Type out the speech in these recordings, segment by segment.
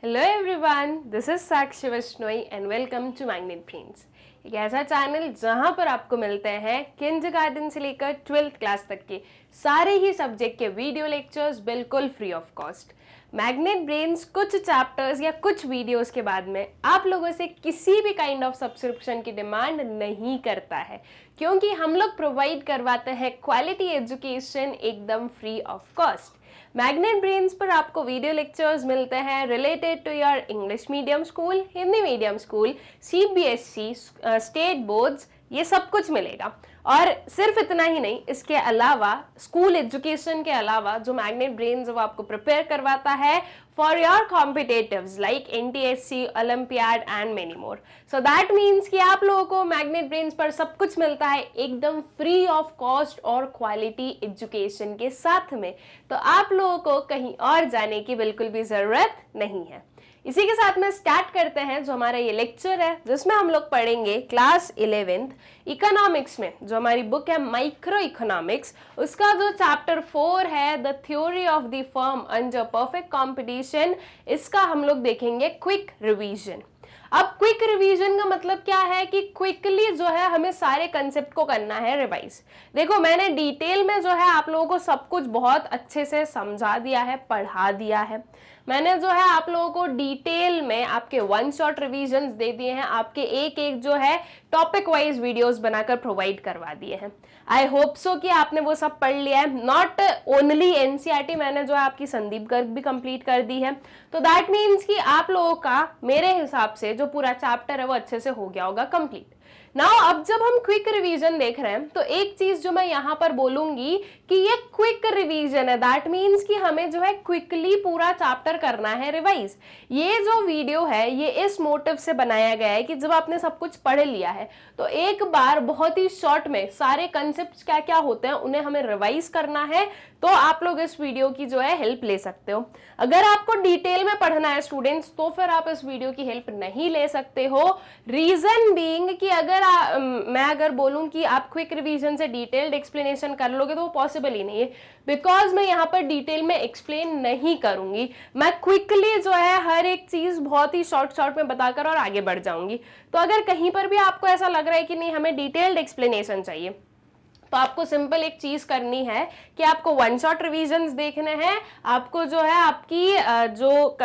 Hello everyone, this is Sakshi Vishnoi and welcome to Magnet Brains. एक ऐसा channel जहां पर आपको मिलते हैं किंडरगार्टन से लेकर 12th क्लास तक के सारे ही सब्जेक्ट के वीडियो लेक्चर्स बिल्कुल free of cost. Magnet brains कुछ चैप्टर्स या कुछ वीडियोस के बाद में आप लोगों से किसी भी काइंड ऑफ सब्सक्रिप्शन की डिमांड नहीं करता है, क्योंकि हम लोग प्रोवाइड करवाते हैं क्वालिटी एजुकेशन एकदम free of cost. Magnet Brains पर आपको वीडियो लेक्चर्स मिलते हैं related to your English medium school, Hindi medium school, CBSE, state boards, ये सब कुछ मिलेगा। और सिर्फ इतना ही नहीं, इसके अलावा स्कूल एजुकेशन के अलावा जो मैग्नेट ब्रेन्स वो आपको प्रिपेयर करवाता है for your competitives like NTSC, olympiad and many more. So that means कि आप लोगों को मैग्नेट ब्रेन्स पर सब कुछ मिलता है एकदम फ्री ऑफ कॉस्ट और क्वालिटी एजुकेशन के साथ में। तो आप लोगों को कहीं और जाने की बिल्कुल भी जरूरत नहीं है। इसी के साथ में स्टार्ट करते हैं जो हमारा ये लेक्चर है, जिसमें हम लोग पढ़ेंगे क्लास 11th इकोनॉमिक्स में जो हमारी बुक है माइक्रो इकोनॉमिक्स, उसका जो चैप्टर 4 है the theory of the firm under perfect competition, इसका हम लोग देखेंगे क्विक रिवीजन। अब क्विक रिवीजन का मतलब क्या है कि क्विकली जो है हमें सारे कंसेप्ट को करना है रिवाइज। देखो, मैंने डिटेल में जो है आप लोगों को सब कुछ बहुत अच्छे से समझा दिया है, पढ़ा दिया है। मैंने जो है आप लोगों को डिटेल में आपके वन शॉट रिवीजन्स दे दिए हैं, आपके एक एक जो है टॉपिक वाइज वीडियोस बनाकर प्रोवाइड करवा दिए हैं। आई होप सो कि आपने वो सब पढ़ लिया है। नॉट ओनली एनसीईआरटी, मैंने जो है आपकी संदीप गर्ग भी कंप्लीट कर दी है। तो दैट मीन्स कि आप लोगों का मेरे हिसाब से जो पूरा चैप्टर है वो अच्छे से हो गया होगा कंप्लीट। नाउ अब जब हम क्विक रिवीजन देख रहे हैं तो एक चीज जो मैं यहां पर बोलूंगी कि ये क्विक रिवीजन है, दैट मीन्स कि हमें जो है क्विकली पूरा चैप्टर करना है रिवाइज। ये जो वीडियो है ये इस मोटिव से बनाया गया है कि जब आपने सब कुछ पढ़ लिया है तो एक बार बहुत ही शॉर्ट में सारे कंसेप्ट क्या क्या होते हैं उन्हें हमें रिवाइज करना है। तो आप लोग इस वीडियो की जो है हेल्प ले सकते हो। अगर आपको डिटेल में पढ़ना है स्टूडेंट्स तो फिर आप इस वीडियो की हेल्प नहीं ले सकते हो। रीजन बीइंग कि मैं अगर बोलूं कि आप क्विक रिवीजन से डिटेल्ड एक्सप्लेनेशन कर लोगे तो वो पॉसिबल ही नहीं है, बिकॉज मैं यहाँ पर डिटेल में एक्सप्लेन नहीं करूंगी। मैं क्विकली जो है हर एक चीज बहुत ही शॉर्ट में बताकर और आगे बढ़ जाऊंगी। तो अगर कहीं पर भी आपको ऐसा लग रहा है कि नहीं हमें डिटेल्ड एक्सप्लेनेशन चाहिए, तो आपको सिंपल एक चीज करनी है कि आपको वन शॉट रिवीजन्स देखने हैं। आपको जो है आपकी जो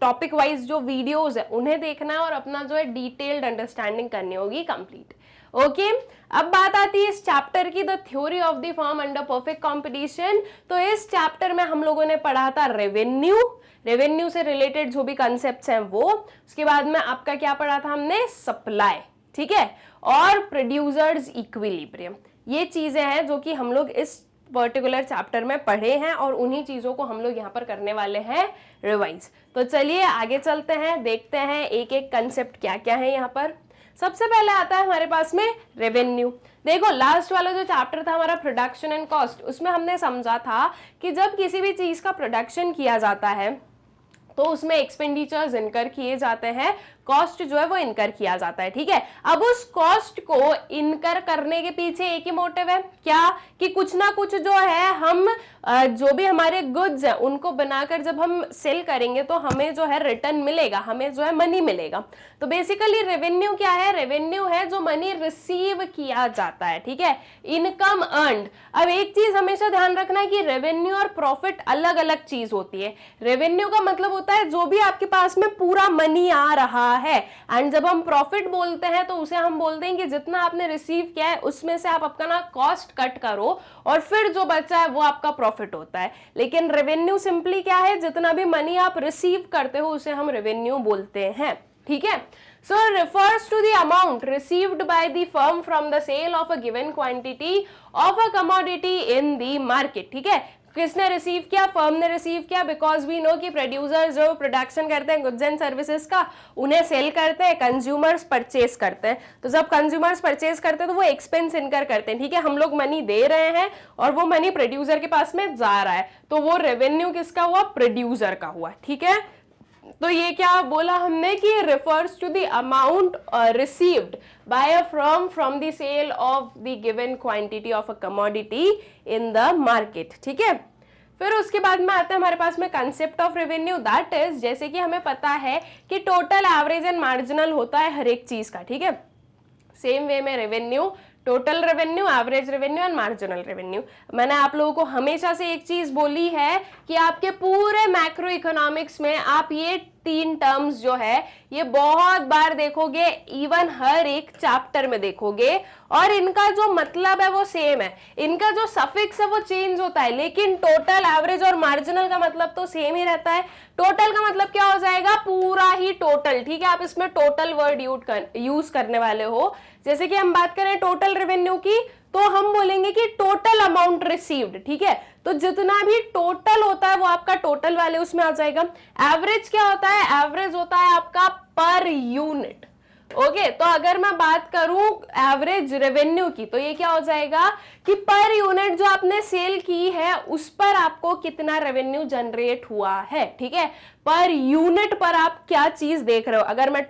टॉपिक वाइज जो वीडियोस है उन्हें देखना है और अपना जो है डिटेल्ड अंडरस्टैंडिंग करनी होगी कंप्लीट। ओके, अब बात आती है इस चैप्टर की, the theory of the firm under perfect competition. तो इस चैप्टर में हम लोगों ने पढ़ा था रेवेन्यू से रिलेटेड जो भी कंसेप्ट्स हैं वो। उसके बाद में आपका क्या पढ़ा था हमने, सप्लाई, ठीक है, और प्रोड्यूसर्स इक्विलिब्रियम। ये चीजें हैं जो कि हम लोग इस पर्टिकुलर चैप्टर में पढ़े हैं और उन्हीं चीजों को हम लोग यहाँ पर करने वाले हैं रिवाइज। तो चलिए आगे चलते हैं, देखते हैं एक एक कंसेप्ट क्या क्या है यहाँ पर। सबसे पहले आता है हमारे पास में रेवेन्यू। देखो, लास्ट वाला जो चैप्टर था हमारा प्रोडक्शन एंड कॉस्ट, उसमें हमने समझा था कि जब किसी भी चीज का प्रोडक्शन किया जाता है तो उसमें एक्सपेंडिचर्स इनकर किए जाते हैं, कॉस्ट जो है वो इनकर किया जाता है, ठीक है। अब उस कॉस्ट को इनकर करने के पीछे एक ही मोटिव है, क्या कि कुछ ना कुछ जो है हम जो भी हमारे गुड्स हैं उनको बनाकर जब हम सेल करेंगे तो हमें जो है रिटर्न मिलेगा, हमें जो है मनी मिलेगा। तो बेसिकली रेवेन्यू क्या है, रेवेन्यू है जो मनी रिसीव किया जाता है, ठीक है, इनकम अर्न्ड। अब एक चीज हमेशा ध्यान रखना है कि रेवेन्यू और प्रॉफिट अलग अलग चीज होती है। रेवेन्यू का मतलब होता है जो भी आपके पास में पूरा मनी आ रहा है, एंड जब हम प्रॉफिट बोलते हैं तो उसे हम बोलते हैं कि जितना आपने रिसीव किया है उसमें से आप अपना कॉस्ट कट करो और फिर जो बचा है वो आपका प्रॉफिट होता है। लेकिन रेवेन्यू सिंपली क्या है, जितना भी मनी आप रिसीव करते हो उसे हम रेवेन्यू बोलते हैं, ठीक है। So it refers to the amount received by the firm from the sale of a given quantity of a commodity in the market, ठीक है। किसने रिसीव किया, फर्म ने रिसीव किया, बिकॉज वी नो कि प्रोड्यूसर्स जो प्रोडक्शन करते हैं गुड्स एंड सर्विसेज का उन्हें सेल करते हैं, कंज्यूमर्स परचेज करते हैं। तो जब कंज्यूमर्स परचेज करते हैं तो वो एक्सपेंस इनकर करते हैं, ठीक है। हम लोग मनी दे रहे हैं और वो मनी प्रोड्यूसर के पास में जा रहा है, तो वो रेवेन्यू किसका हुआ, प्रोड्यूसर का हुआ, ठीक है। तो ये क्या बोला हमने कि refers to the amount received by a firm from the sale of the given quantity of a commodity in the market, ठीक है। फिर उसके बाद में आता है हमारे पास में concept of revenue, that is जैसे कि हमें पता है कि टोटल, एवरेज एंड मार्जिनल होता है हर एक चीज का, ठीक है। सेम वे में revenue, total revenue, average revenue and marginal revenue. मैंने आप लोगों को हमेशा से एक चीज बोली है कि आपके पूरे मैक्रो इकोनॉमिक्स में आप ये 3 टर्म्स जो है ये बहुत बार देखोगे, इवन हर एक चैप्टर में देखोगे, और इनका जो मतलब है वो सेम है, इनका जो सफिक्स है वो चेंज होता है, लेकिन टोटल, एवरेज और मार्जिनल का मतलब तो सेम ही रहता है। टोटल का मतलब क्या हो जाएगा, पूरा ही टोटल, ठीक है। आप इसमें टोटल वर्ड यूज करने वाले हो। जैसे कि हम बात करें टोटल रेवेन्यू की, तो हम बोलेंगे कि टोटल अमाउंट रिसीव्ड, ठीक है। तो जितना भी टोटल होता है वो आपका टोटल वाले उसमें आ जाएगा। एवरेज क्या होता है, एवरेज होता है आपका पर यूनिट, ओके। तो अगर मैं बात करूं एवरेज रेवेन्यू की, तो ये क्या हो जाएगा कि पर यूनिट जो आपने सेल की है उस पर आपको कितना रेवेन्यू जनरेट हुआ है, ठीक है। पर यूनिट पर आप क्या चीज देख रहे हो। अगर मैं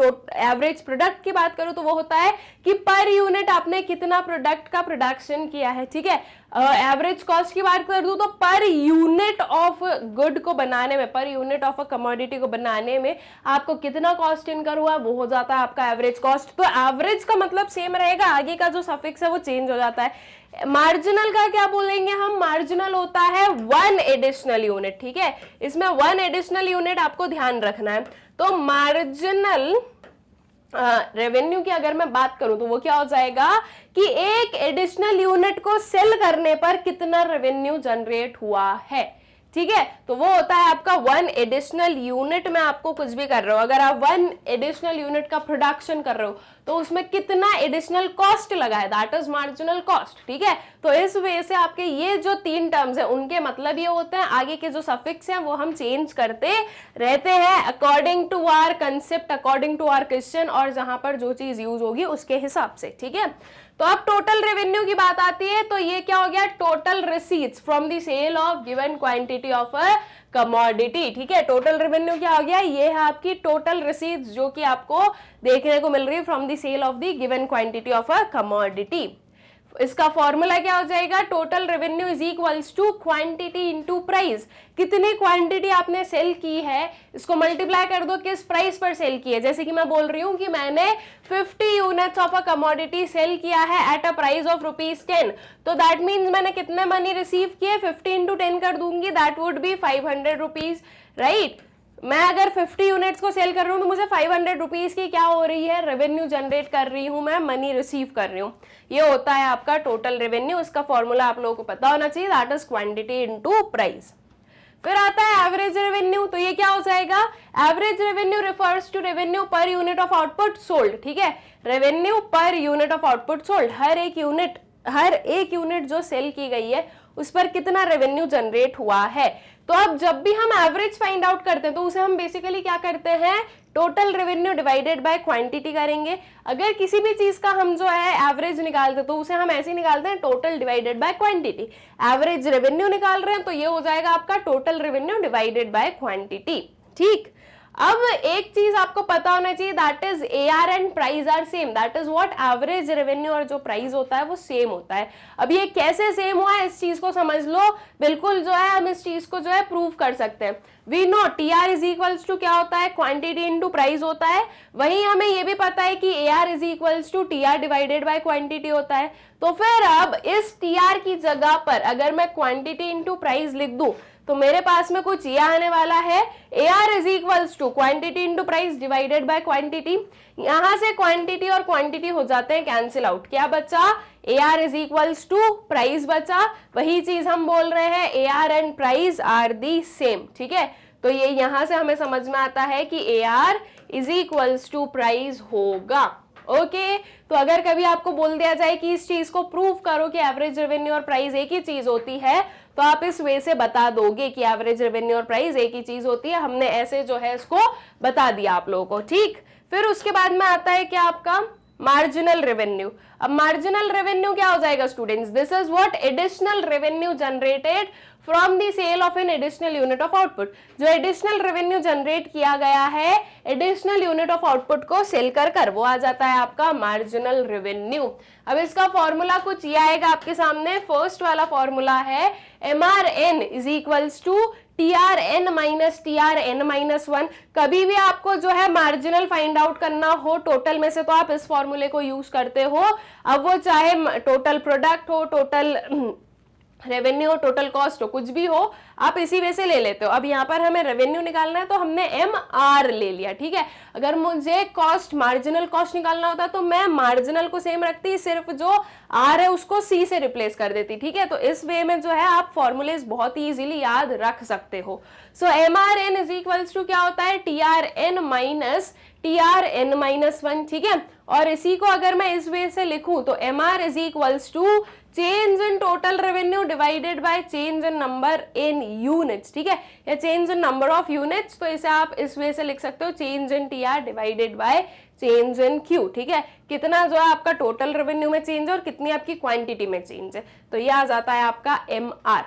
एवरेज प्रोडक्ट की बात करूं तो वो होता है कि पर यूनिट आपने कितना प्रोडक्ट का प्रोडक्शन किया है, ठीक है। एवरेज कॉस्ट की बात कर दूं तो पर यूनिट ऑफ गुड को बनाने में, पर यूनिट ऑफ अ कमोडिटी को बनाने में आपको कितना कॉस्ट इनकर हुआ, वो हो जाता है आपका एवरेज कॉस्ट। तो एवरेज का मतलब सेम रहेगा, आगे का जो सफिक्स है वो चेंज हो जाता है। मार्जिनल का क्या बोलेंगे हम, मार्जिनल होता है 1 एडिशनल यूनिट, ठीक है। इसमें 1 एडिशनल यूनिट आपको ध्यान रखना है। तो मार्जिनल रेवेन्यू की अगर मैं बात करूं तो वो क्या हो जाएगा कि एक एडिशनल यूनिट को सेल करने पर कितना रेवेन्यू जनरेट हुआ है, ठीक है। तो वो होता है आपका 1 एडिशनल यूनिट में आपको कुछ भी कर रहे हो, अगर आप 1 एडिशनल यूनिट का प्रोडक्शन कर रहे हो तो उसमें कितना एडिशनल कॉस्ट लगा है, दैट इज मार्जिनल कॉस्ट, ठीक है। तो इस वजह से आपके ये जो 3 टर्म्स है उनके मतलब ये होते हैं, आगे के जो सफिक्स हैं वो हम चेंज करते रहते हैं according to our concept, according to our question, और जहां पर जो चीज यूज होगी उसके हिसाब से, ठीक है। तो अब टोटल रेवेन्यू की बात आती है, तो ये क्या हो गया, total receipts from the sale of given quantity of a commodity, ठीक है। टोटल रेवेन्यू क्या हो गया, ये है आपकी टोटल रिसीट्स जो कि आपको देखने को मिल रही है from the sale of the given quantity of a commodity. इसका फॉर्मूला क्या हो जाएगा, total revenue is equals to quantity into price. कितनी क्वांटिटी आपने सेल की है इसको मल्टीप्लाई कर दो किस प्राइस पर सेल की है। जैसे कि मैं बोल रही हूं कि मैंने 50 units of a commodity sale किया है एट अ प्राइस ऑफ ₹10, तो दैट मीन्स मैंने कितने मनी रिसीव किए, 50 इंटू 10 कर दूंगी, that would be 500 rupees, right. मैं अगर 50 यूनिट्स को सेल कर रही हूँ तो मुझे 500 रुपीज की क्या हो रही है, रेवेन्यू जनरेट कर रही हूँ, मैं मनी रिसीव कर रही हूँ। ये होता है आपका टोटल रेवेन्यू। इसका फॉर्मूला आप लोगों को पता होना चाहिए, that is quantity into price. फिर आता है एवरेज रेवेन्यू, तो ये क्या हो जाएगा, average revenue refers to revenue per unit of output sold, ठीक है। Revenue per unit of output sold, हर एक यूनिट जो सेल की गई है उस पर कितना रेवेन्यू जनरेट हुआ है। तो अब जब भी हम एवरेज फाइंड आउट करते हैं तो उसे हम बेसिकली क्या करते हैं, total revenue divided by quantity करेंगे। अगर किसी भी चीज का हम जो है एवरेज निकालते तो उसे हम ऐसे निकालते हैं, total divided by quantity. Average revenue निकाल रहे हैं तो ये हो जाएगा आपका total revenue divided by quantity, ठीक। अब एक चीज आपको पता होना चाहिए, that is AR and price are same, that is what, average revenue और जो प्राइस होता है वो सेम होता है। अब ये कैसे सेम हुआ है इस चीज को समझ लो, बिल्कुल जो है हम इस चीज को जो है प्रूव कर सकते हैं। We know TR is equals to क्या होता है, क्वांटिटी इनटू प्राइस होता है। वहीं हमें ये भी पता है कि AR is equals to TR divided by quantity होता है। तो फिर अब इस TR की जगह पर अगर मैं क्वांटिटी इनटू प्राइस लिख दूं तो मेरे पास में कुछ ये आने वाला है, AR is equals to quantity into price divided by quantity. यहां से क्वांटिटी और क्वांटिटी हो जाते हैं कैंसिल आउट, क्या बचा, AR is equals to price बचा। वही चीज हम बोल रहे हैं, AR and price are the same, ठीक है। तो ये यहां से हमें समझ में आता है कि AR is equals to price होगा, ओके। तो अगर कभी आपको बोल दिया जाए कि इस चीज को प्रूव करो कि एवरेज रेवेन्यू और प्राइस एक ही चीज होती है, तो आप इस वे से बता दोगे कि एवरेज रेवेन्यू और प्राइस एक ही चीज होती है। हमने ऐसे जो है इसको बता दिया आप लोगों को, ठीक। फिर उसके बाद में आता है क्या आपका मार्जिनल रेवेन्यू। अब मार्जिनल रेवेन्यू क्या हो जाएगा students, this is what, additional revenue generated from the sale of an additional unit of output. जो एडिशनल रेवेन्यू जनरेट किया गया है एडिशनल यूनिट ऑफ आउटपुट को सेल कर वो आ जाता है आपका मार्जिनल रेवेन्यू। अब इसका फॉर्मूला कुछ ये आएगा आपके सामने। फर्स्ट वाला फॉर्मूला है MRN is equals to TRN minus TRN minus 1। कभी भी आपको जो है मार्जिनल फाइंड आउट करना हो टोटल में से तो आप इस फॉर्मूले को यूज करते हो। अब वो चाहे टोटल प्रोडक्ट हो, टोटल रेवेन्यू, टोटल कॉस्ट हो, कुछ भी हो, आप इसी वे से ले लेते हो। अब यहाँ पर हमें रेवेन्यू निकालना है तो हमने MR ले लिया, ठीक है। अगर मुझे कॉस्ट, मार्जिनल कॉस्ट निकालना होता तो मैं मार्जिनल को सेम रखती, सिर्फ जो R है उसको C से रिप्लेस कर देती, ठीक है। तो इस वे में जो है आप फॉर्मूलेज बहुत ही इजीली याद रख सकते हो। सो MRN इज इक्वल्स टू क्या होता है TRN माइनस TRN माइनस 1, ठीक है। और इसी को अगर मैं इस वे से लिखूं तो MR is equals to change in total revenue divided by change in number in units, ठीक है, या change in number of units. तो इसे आप इस वे से लिख सकते हो change in TR divided by change in Q, ठीक है। कितना जो है आपका टोटल रेवेन्यू में चेंज है और कितनी आपकी क्वांटिटी में चेंज है, तो ये आ जाता है आपका MR।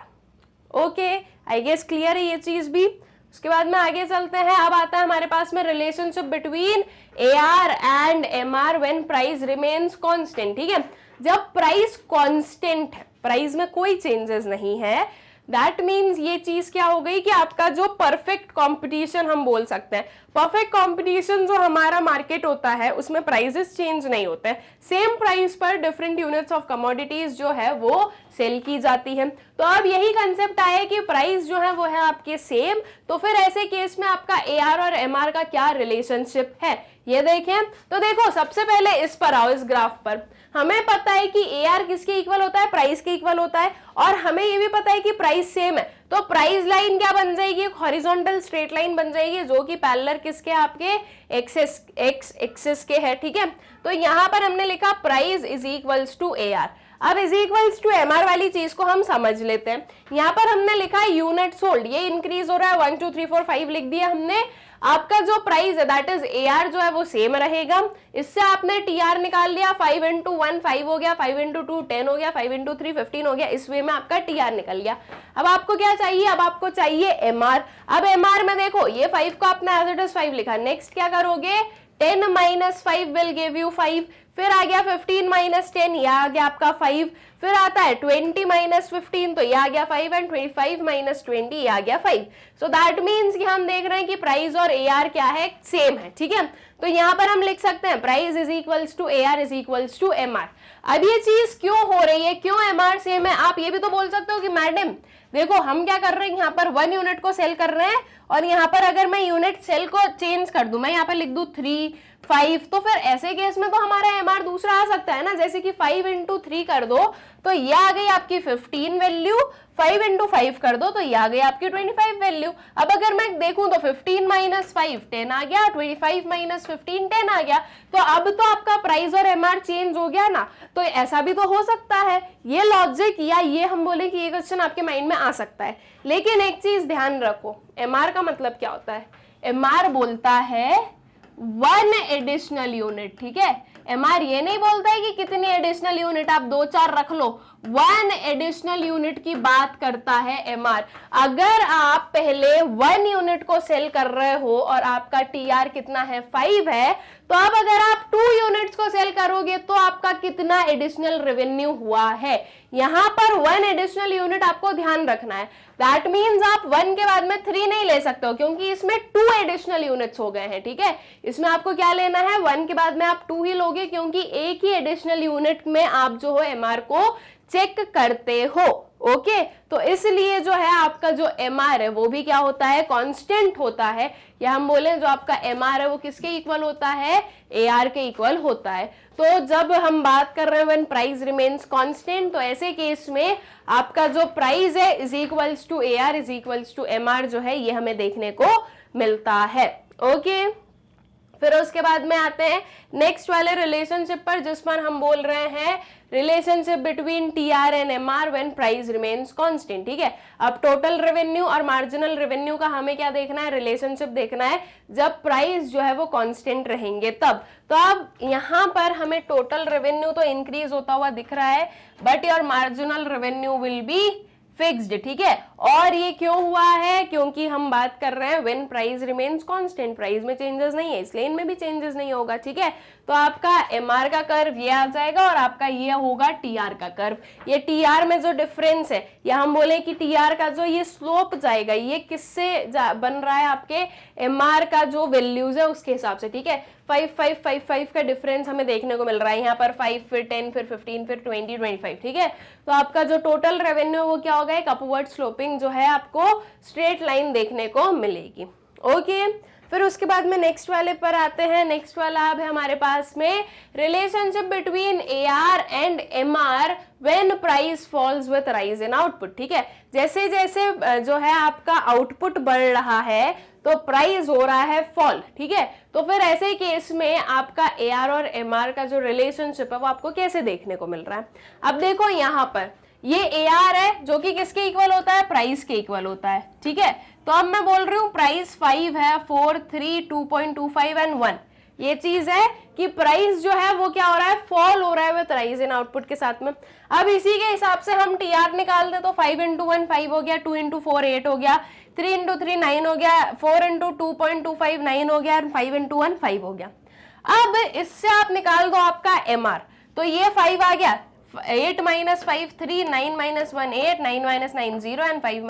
Okay, I guess clear है ये चीज भी। उसके बाद में आगे चलते हैं। अब आता है हमारे पास में relationship between AR and MR when price remains constant, ठीक है। जब प्राइस कांस्टेंट है, प्राइस में कोई चेंजेस नहीं है, दैट मीन्स ये चीज क्या हो गई कि आपका जो परफेक्ट कंपटीशन हम बोल सकते हैं। परफेक्ट कंपटीशन जो हमारा मार्केट होता है उसमें प्राइसेस चेंज नहीं होते हैं, सेम प्राइस पर डिफरेंट यूनिट्स ऑफ कमोडिटीज जो है वो सेल की जाती है। तो अब यही कंसेप्ट आया कि प्राइस जो है वो है आपके सेम, तो फिर ऐसे केस में आपका AR और MR का क्या रिलेशनशिप है ये देखें। तो देखो सबसे पहले इस पर आओ, इस ग्राफ पर। हमें पता है कि AR किसके इक्वल होता है, प्राइस के इक्वल होता है, और हमें ये भी पता है कि प्राइस सेम है। तो प्राइस लाइन क्या बन जाएगी, एक हॉरिजॉन्टल स्ट्रेट लाइन बन जाएगी जो कि पैरेलल किसके, आपके एक्स एक्सिस के है, ठीक है। तो यहाँ पर हमने लिखा price is equals to AR। अब इज इक्वल्स टू MR वाली चीज को हम समझ लेते हैं। यहाँ पर हमने लिखा यूनिट सोल्ड, ये इंक्रीज हो रहा है, 1 2 3 4 5 लिख दिया हमने। आपका जो प्राइस है दैट इज AR जो है वो सेम रहेगा। इससे आपने TR निकाल लिया, 5 into 1 5 हो गया, 5 into 2 10 हो गया, 5 into 3 15 हो गया। इस वे में आपका TR निकल गया। अब आपको क्या चाहिए, अब आपको चाहिए MR। अब MR में देखो ये 5 को आपने एज इट इज 5 लिखा, नेक्स्ट क्या करोगे, 10 minus 5 will give you 5, फिर आ गया 15 minus 10, यह आ गया आपका 5, फिर आता है 20 minus 15, तो यह आ गया 5, एंड 25 minus 20, यह आ गया 5। सो दैट मीन्स कि हम देख रहे हैं कि प्राइस और AR क्या है, सेम है, ठीक है। तो यहाँ पर हम लिख सकते हैं price is equals to AR is equals to MR। अब ये चीज क्यों हो रही है, क्यों MR सेम है, आप ये भी तो बोल सकते हो कि मैडम देखो हम क्या कर रहे हैं, यहाँ पर 1 यूनिट को सेल कर रहे हैं, और यहाँ पर अगर मैं यूनिट सेल को चेंज कर दूं, मैं यहाँ पर लिख दूं 3 5, तो फिर ऐसे केस में तो हमारा MR दूसरा आ सकता है ना, जैसे कि 5 into 3 कर दो तो ये आ गई आपकी 15 वैल्यू, 5 into 5 कर दो तो ये आ गई आपकी 25 वैल्यू। अब अगर मैं देखूं तो 15 minus 5 10 आ गया, 25 minus 15 10 आ गया। तो अब तो आपका प्राइस और MR चेंज हो गया ना, तो ऐसा भी तो हो सकता है। ये लॉजिक या ये हम बोले कि ये क्वेश्चन आपके माइंड में आ सकता है, लेकिन एक चीज ध्यान रखो, MR का मतलब क्या होता है, MR बोलता है 1 एडिशनल यूनिट, ठीक है। MR ये नहीं बोलता है कि कितनी एडिशनल यूनिट, आप 2 4 रख लो, 1 एडिशनल यूनिट की बात करता है MR। अगर आप पहले 1 यूनिट को सेल कर रहे हो और आपका TR कितना है 5 है, तो अब अगर आप 2 यूनिट्स को सेल करोगे तो आपका कितना एडिशनल रेवेन्यू हुआ है। यहां पर 1 एडिशनल यूनिट आपको ध्यान रखना है, दैट मीन्स आप 1 के बाद में 3 नहीं ले सकते हो, क्योंकि इसमें 2 एडिशनल यूनिट्स हो गए हैं, ठीक है। इसमें आपको क्या लेना है, 1 के बाद में आप 2 ही लोगे, क्योंकि एक ही एडिशनल यूनिट में आप जो हो MR को चेक करते हो। ओके, तो इसलिए जो है आपका जो MR है वो भी क्या होता है, कांस्टेंट होता है, या हम बोले जो आपका MR है वो किसके इक्वल होता है, AR के इक्वल होता है। तो जब हम बात कर रहे हैं व्हेन प्राइस रिमेन्स कांस्टेंट, तो ऐसे केस में आपका जो प्राइस है is equals to AR is equals to MR जो है ये हमें देखने को मिलता है। ओके, फिर उसके बाद में आते हैं नेक्स्ट वाले रिलेशनशिप पर, जिस पर हम बोल रहे हैं relationship between TR and MR when price remains constant, ठीक है। अब टोटल रेवेन्यू और मार्जिनल रेवेन्यू का हमें क्या देखना है, रिलेशनशिप देखना है जब प्राइस जो है वो कांस्टेंट रहेंगे तब। तो अब यहाँ पर हमें टोटल रेवेन्यू तो इंक्रीज होता हुआ दिख रहा है, but your marginal revenue will be fixed, ठीक है। और ये क्यों हुआ है, क्योंकि हम बात कर रहे हैं when price remains constant, price में चेंजेस नहीं है इसलिए इनमें भी चेंजेस नहीं होगा, ठीक है। तो आपका एमआर का कर्व ये आ जाएगा और आपका ये होगा टीआर का कर्व। ये टीआर में जो डिफरेंस है, या हम बोले कि टीआर का जो ये स्लोप जाएगा, ये किससे बन रहा है, आपके एमआर का जो वैल्यूज है उसके हिसाब से, ठीक है। 5 5 5 5 का डिफरेंस हमें देखने को मिल रहा है यहाँ पर, 5 फिर 10 फिर 15 फिर 20 25, ठीक है। तो आपका जो टोटल रेवेन्यू वो क्या होगा, एक अपवर्ड स्लोपिंग जो है आपको स्ट्रेट लाइन देखने को मिलेगी। ओके, फिर उसके बाद में नेक्स्ट वाले पर आते हैं। नेक्स्ट वाला अब है हमारे पास में relationship between AR and MR when price falls with rise in output, ठीक है। जैसे जैसे जो है आपका आउटपुट बढ़ रहा है तो प्राइस हो रहा है फॉल, ठीक है। तो फिर ऐसे केस में आपका एआर और एमआर का जो रिलेशनशिप है वो आपको कैसे देखने को मिल रहा है। अब देखो यहाँ पर ये एआर है जो कि किसके इक्वल होता है, प्राइस के इक्वल होता है, ठीक है। तो अब मैं बोल रही हूँ प्राइस 5 है, 4 3 2.25 एंड 1, ये चीज है कि प्राइस जो है वो क्या हो रहा है, फॉल हो रहा है विद राइज इन आउटपुट के साथ में। अब इसी के हिसाब से हम टीआर निकाल दे तो 5 × 1 5 हो गया, 2 × 4 8 हो गया, 3 × 3 9 हो गया, 4 × 2.25 9 हो गया, 5 × 1 5 हो गया। अब इससे आप निकाल दो आपका एमआर, तो ये 5 आ गया, 8 - 5 3, 9 - 1 8, 9 - 9 0 एंड 5 -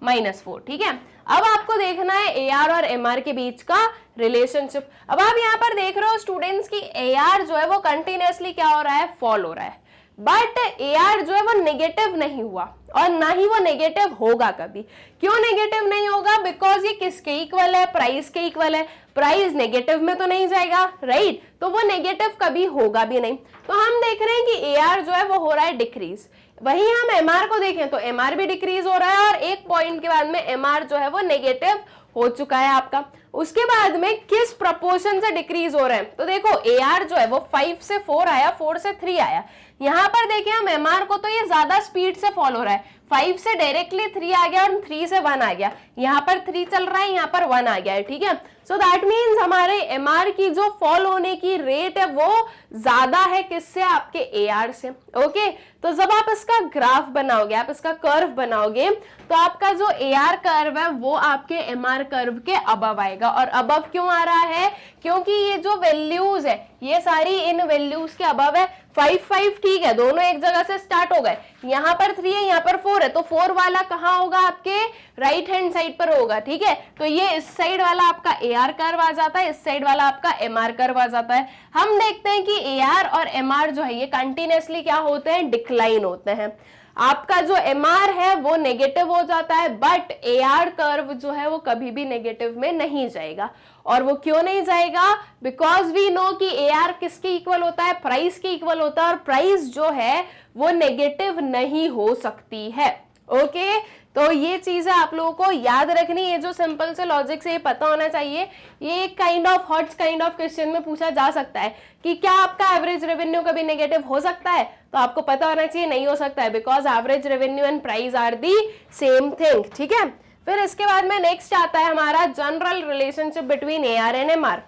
9 -4, ठीक है। अब आपको देखना है एआर और एमआर के बीच का रिलेशनशिप। अब आप यहाँ पर देख रहे हो स्टूडेंट्स की एआर जो है वो कंटिन्यूअसली क्या हो रहा है, फॉल हो रहा है, बट एआर जो है वो नेगेटिव नहीं हुआ और ना ही वो नेगेटिव होगा कभी। क्यों नेगेटिव नहीं होगा, बिकॉज ये किसके इक्वल है, प्राइस के इक्वल है। प्राइस नेगेटिव में तो नहीं जाएगा, राइट, तो वो नेगेटिव कभी होगा भी नहीं। तो हम देख रहे हैं कि एआर जो है वो हो रहा है डिक्रीज, वहीं हम एमआर को देखें तो एमआर भी डिक्रीज हो रहा है और एक पॉइंट के बाद में एमआर जो है वो नेगेटिव हो चुका है आपका। उसके बाद में किस प्रपोर्शन से डिक्रीज हो रहे हैं, तो देखो एआर जो है वो 5 से 4 आया, 4 से 3 आया। यहाँ पर देखिए हम एमआर को तो ये ज्यादा स्पीड से फॉल हो रहा है, 5 से डायरेक्टली 3 आ गया और 3 से 1 आ गया, यहाँ पर 3 चल रहा है, यहाँ पर 1 आ गया है, ठीक है। सो दैट मीन्स हमारे एमआर की जो फॉल होने की रेट है वो ज्यादा है किससे, आपके एआर से। ओके, तो जब आप इसका ग्राफ बनाओगे, आप इसका कर्व बनाओगे, तो आपका जो एआर कर्व है वो आपके एमआर कर्व के अबव आएगा। और अबव क्यों आ रहा है, क्योंकि ये जो वैल्यूज है ये सारी इन वैल्यूज के अबव है। 5 5 ठीक है, दोनों एक जगह से स्टार्ट हो गए, यहाँ पर 3 है, यहाँ पर 4 है, तो 4 वाला कहाँ होगा, आपके राइट हैंड साइड पर होगा, ठीक है। तो ये इस साइड वाला आपका एआर कर्व आ जाता है, इस साइड वाला आपका एमआर कर्व आ जाता है। हम देखते हैं कि एआर और एमआर जो है ये कंटिन्यूअसली क्या होते हैं, डिक्लाइन होते हैं। आपका जो एमआर है वो नेगेटिव हो जाता है, बट एआर कर्व जो है वो कभी भी नेगेटिव में नहीं जाएगा। और वो क्यों नहीं जाएगा, बिकॉज वी नो कि एआर किसके इक्वल होता है, प्राइस के इक्वल होता है, और प्राइस जो है वो नेगेटिव नहीं हो सकती है। ओके, तो ये चीज है आप लोगों को याद रखनी, ये जो सिंपल से लॉजिक से ये पता होना चाहिए। ये kind of hot kind of question में पूछा जा सकता है कि क्या आपका एवरेज रेवेन्यू कभी नेगेटिव हो सकता है, तो आपको पता होना चाहिए नहीं हो सकता है, because average revenue and price are the same thing, ठीक है। फिर इसके बाद में नेक्स्ट आता है हमारा general relationship between AR and MR.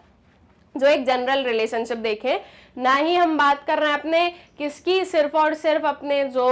जो एक जनरल रिलेशनशिप देखें, ना ही हम बात कर रहे हैं अपने किसकी, सिर्फ और सिर्फ अपने जो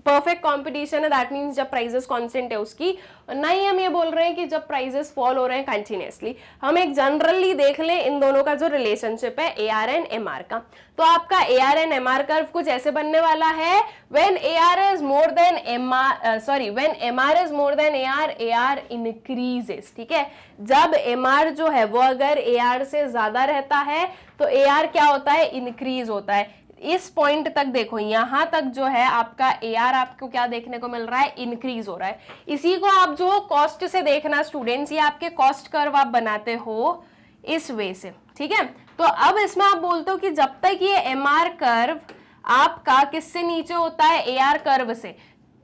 परफेक्ट कंपटीशन है, दैट मींस जब प्राइसेस कांस्टेंट है उसकी, और ना ही हम ये बोल रहे हैं कि जब प्राइसेस फॉल हो रहे हैं कंटिन्यूअसली। हम एक जनरली देख लें इन दोनों का जो रिलेशनशिप है एआर एंड एमआर का, तो आपका एआर एंड एमआर कर्व कुछ ऐसे बनने वाला है, when AR is more then MR, sorry when MR is more then AR, AR increases, ठीक है। जब एमआर जो है वो अगर एआर से ज्यादा रहता है तो एआर क्या होता है, इंक्रीज होता है। इस पॉइंट तक देखो, यहां तक जो है आपका एआर आपको क्या देखने को मिल रहा है, इंक्रीज हो रहा है। इसी को आप जो कॉस्ट से देखना स्टूडेंट्स, ये आपके कॉस्ट कर्व आप बनाते हो इस वे से, ठीक है। तो अब इसमें आप बोलते हो कि जब तक ये एमआर कर्व आपका किससे नीचे होता है, एआर कर्व से,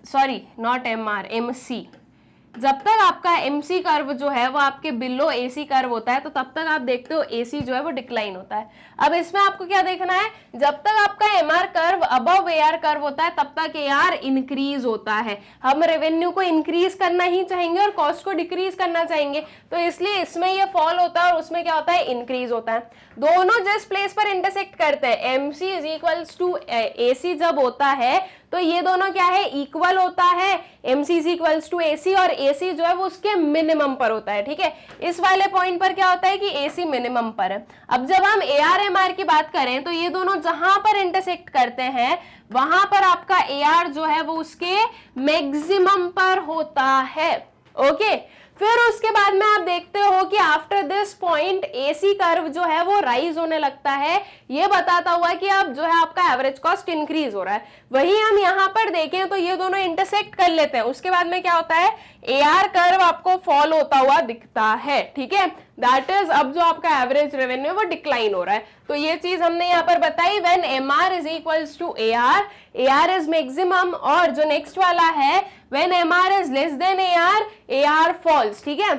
सॉरी नॉट एमआर, एमसी, जब तक आपका एमसी कर्व जो है वो आपके बिलो एसी कर्व होता है, तो तब तक आप देखते हो एसी जो है वो डिक्लाइन होता है। अब इसमें आपको क्या देखना है, जब तक आपका MR curve above AR curve होता है तब तक एआर इंक्रीज होता है। हम रेवेन्यू को इंक्रीज करना ही चाहेंगे और कॉस्ट को डिक्रीज करना चाहेंगे, तो इसलिए इसमें ये फॉल होता है और उसमें क्या होता है, इंक्रीज होता है। दोनों जिस प्लेस पर इंटरसेक्ट करते हैं, MC is equals to AC जब होता है, तो ये दोनों क्या है, इक्वल होता है, एमसीसी इक्वल्स टू एसी, और एसी जो है वो उसके मिनिमम पर होता है, ठीक है। इस वाले पॉइंट पर क्या होता है कि एसी मिनिमम पर है। अब जब हम एआर एमआर की बात करें तो ये दोनों जहां पर इंटरसेक्ट करते हैं वहां पर आपका एआर जो है वो उसके मैक्सिमम पर होता है, ओके। फिर उसके बाद में आप देखते हो कि after this point AC curve जो है वो राइज होने लगता है, ये बताता हुआ कि अब जो है आपका एवरेज कॉस्ट इंक्रीज हो रहा है। वही हम यहाँ पर देखें तो ये दोनों इंटरसेक्ट कर लेते हैं, उसके बाद में क्या होता है, एआर कर्व आपको फॉल होता हुआ दिखता है, ठीक है। दैट इज अब जो आपका एवरेज रेवेन्यू वो डिक्लाइन हो रहा है। तो ये चीज हमने यहाँ पर बताई, when MR is equals to AR, AR is maximum, और जो नेक्स्ट वाला है when MR is less than AR, AR falls, ठीक है।